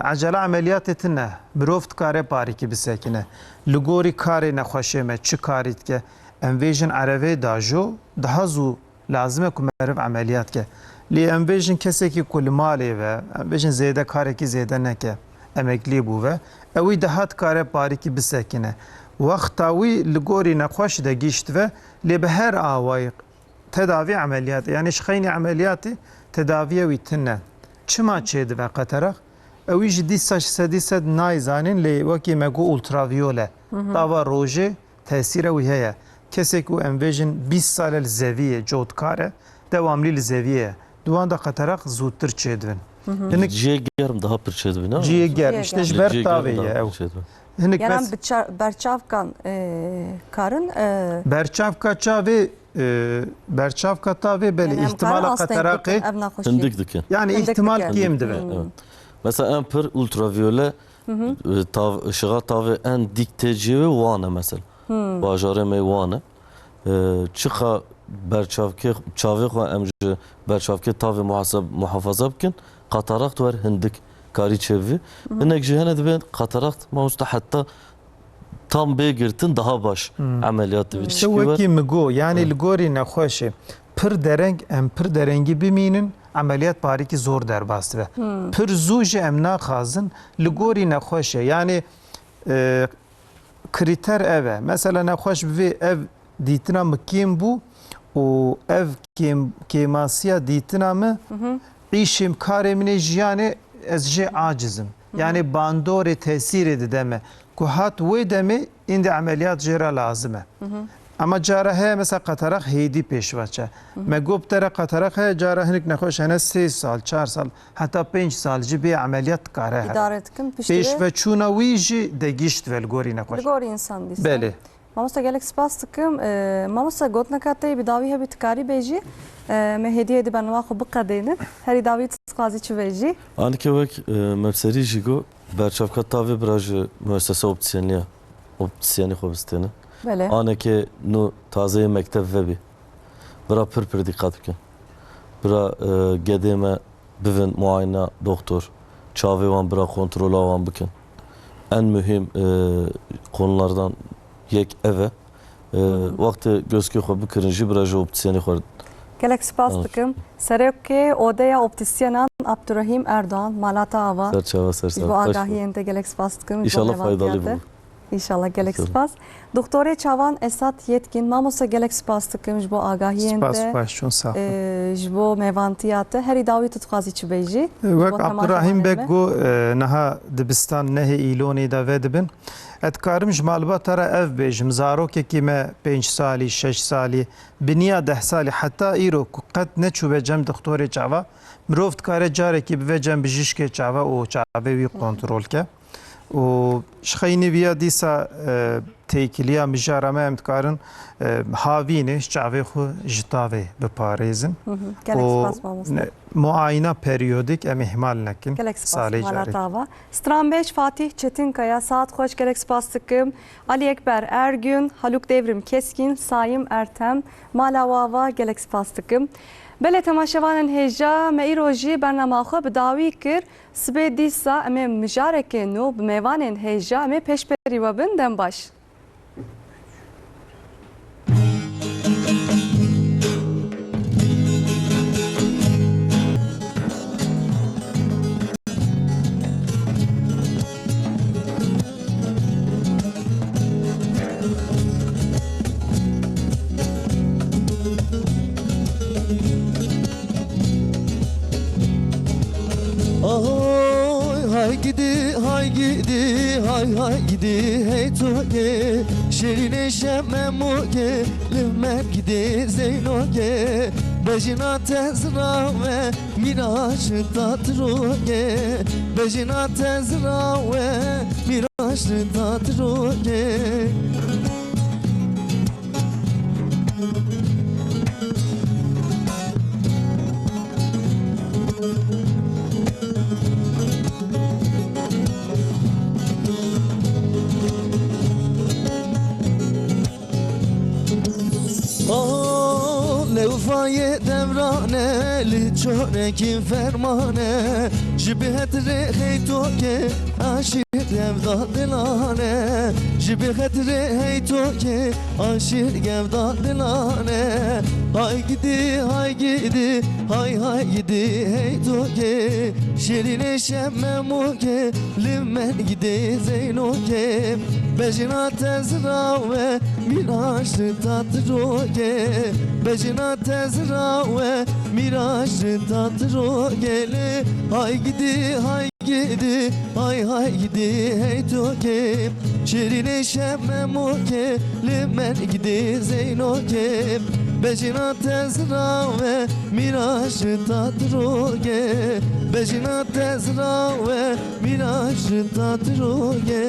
عجله عمليات تنه بروفت كاري باريكي بسكنه لغوري كاري نخوشه ما چي كاريت که امویژن عربه داجو دهازو لازمه که مرف عملیات که لی امویژن کسی که کل مالی و امویژن زیده کاری که زیده نکه امکلی بو و اوی دهات کاره پاری که بسکنه وقت اوی لگوری نخوش ده گیشت و لی به هر آوای تداوی عملیات یعنی شخینی عملیاتی تداوی وی تنه چما چید و قطرق اوی جدی ساش سدی سد نایزانین لی وکی مگو اولتراویوله داوا روژه تأثیر وی هیا کسی که امویژن 20 سال الزاویه جودکاره devamlı الزاویه دوان da قطرق زودتر چیدون هنک Ciğer gerim daha pırçed bina. جیگر işte جبر تاویه او هنک Yani بس berçavkan karın برچافکا چاوی برچافکا تاوی بله yani ihtimal قطرقی evna hoşi. Hındık dikin. yani Hındık ihtimal diken. kim dibe Evet. Mesela en pır ultraviyole ışığa tavi en dikteci ve vane mesela. Bajare me vane. Çıka berçavke çavê xwe em ji berçavkê tavê muhafaza bikin qatarakt wer hindik karî çevî hinek jî hene dibên qatarakt mamosta heta tam bêgirtin daha baş ameliyat dibî işte wekî migo yani li gorî nexweşê pir dereng em pir derengî bimînin ameliyat parîkî zor derbas dibe pir zû jî em naxazin li gorî nexweşê yani kriter ev e mesela nexweş bi ev dîtina min kêm bû û ev kêmasiya dîtina me îşim karê min ê jiyanê ez jê acizim yani bandorê tesîrê dide me ku hat wê demê îndî ameliyat jê re lazim e ama cara heye mesela qatarak heydî pêşveçe me got tere qatarak heye cara hinek nexweş hene 3 sal 4 sal heta 5 sal jî bê ameliyat dikare here İdare etkin piştire. pêşveçûna wî jî digîşt ve li gorî nexweş Ligor insan diyse. belê Mamosta gelek spas tıkım. Mamosta gotnakatayı bir davi hebi tıkari beji. Me hediye edip ben vakı bıkkadeyni. Her davi tıskazi çi beji. anike wek mevserî jî got berçavka tavê bira ji müessese optîsyeniya optîsyenî xwe bistêne Böyle. aneke nû tazeyê mekteb vebî bira pir dîqat bikin bira gedê me bivin muayene doktor çavê wan bira kontrola wan bikin en mühim konulardan yek eve vakti gözkê xwe bikirin jî bira ji optîsyenî xwe Gelek spas tıkım. Serokê Odeya Optisyenan Abdurrahim Erdoğan Malata Ava. serçava Bu serçava agahiyente gelek spas tıkım. İnşallah faydalı bu. İnşallah gelek İnşallah. spas. Doktore Çavan Esat Yetkin Mamosa gelek spas tıkım. Bu agahiyente. spas başçûn sağ Ji bo mevantiyate herî dawî tu dixwazî çi bêjî? Wek Bo temaşa Abdurrahim wanê me. Bek got niha dibistan nehê îlonê de vedibin ez dikarim ji malbata re ev bêjim zarokekî me 5 salî 6 salî biniya 10 salî heta îro ku qet neçû cem doktorê çava mirov dikare carekî bive cem bijîşkê çava û çavê wî kontrol ke û ji xeynî viya dîsa تیکلیا مجارمه امتکارن هاوینش چاوی خو جتاوی بپارێزن gelek spas mamosta. معاینه پریودیک ام اهمال نکن Gelek spas سالی جاری malatava. Stranbeş Fatih Çetinkaya saat hoş gelek spas tıkım. Ali Ekber Ergün, Haluk Devrim Keskin, Sayım Ertem, Malavava gelek spas tıkım. Bele temaşevanın heja me îrojî bernama xwe bi dawî kir sibê dîsa em ê mijarekê nû bi mêvanên heja em ê pêşberî we bin dem baş. Ay hay gidi hay gidi hay hay gidi hey toge şerine şemmemoge lümer gidi zeynoge bejina tezra ve miraç tatroge bejina tezra ve miraç tatroge لوفای دورانه لچونه کی فرمانه جبهت ری تو که عاشق گفت دلانه جبهت ری تو که عاشق گفت دلانه hay gidi hay gidi hey to ke şerine şemmem ke limen gidi zeyno ke bejina tezra ve miraç tatro ke bejina tezra ve miraç tatro gele hay gidi hay gidi hey to ke şerine şemmem ke limen gidi zeyno ke bejina tezra ve miraç tatroge bejina tezra ve miraç tatroge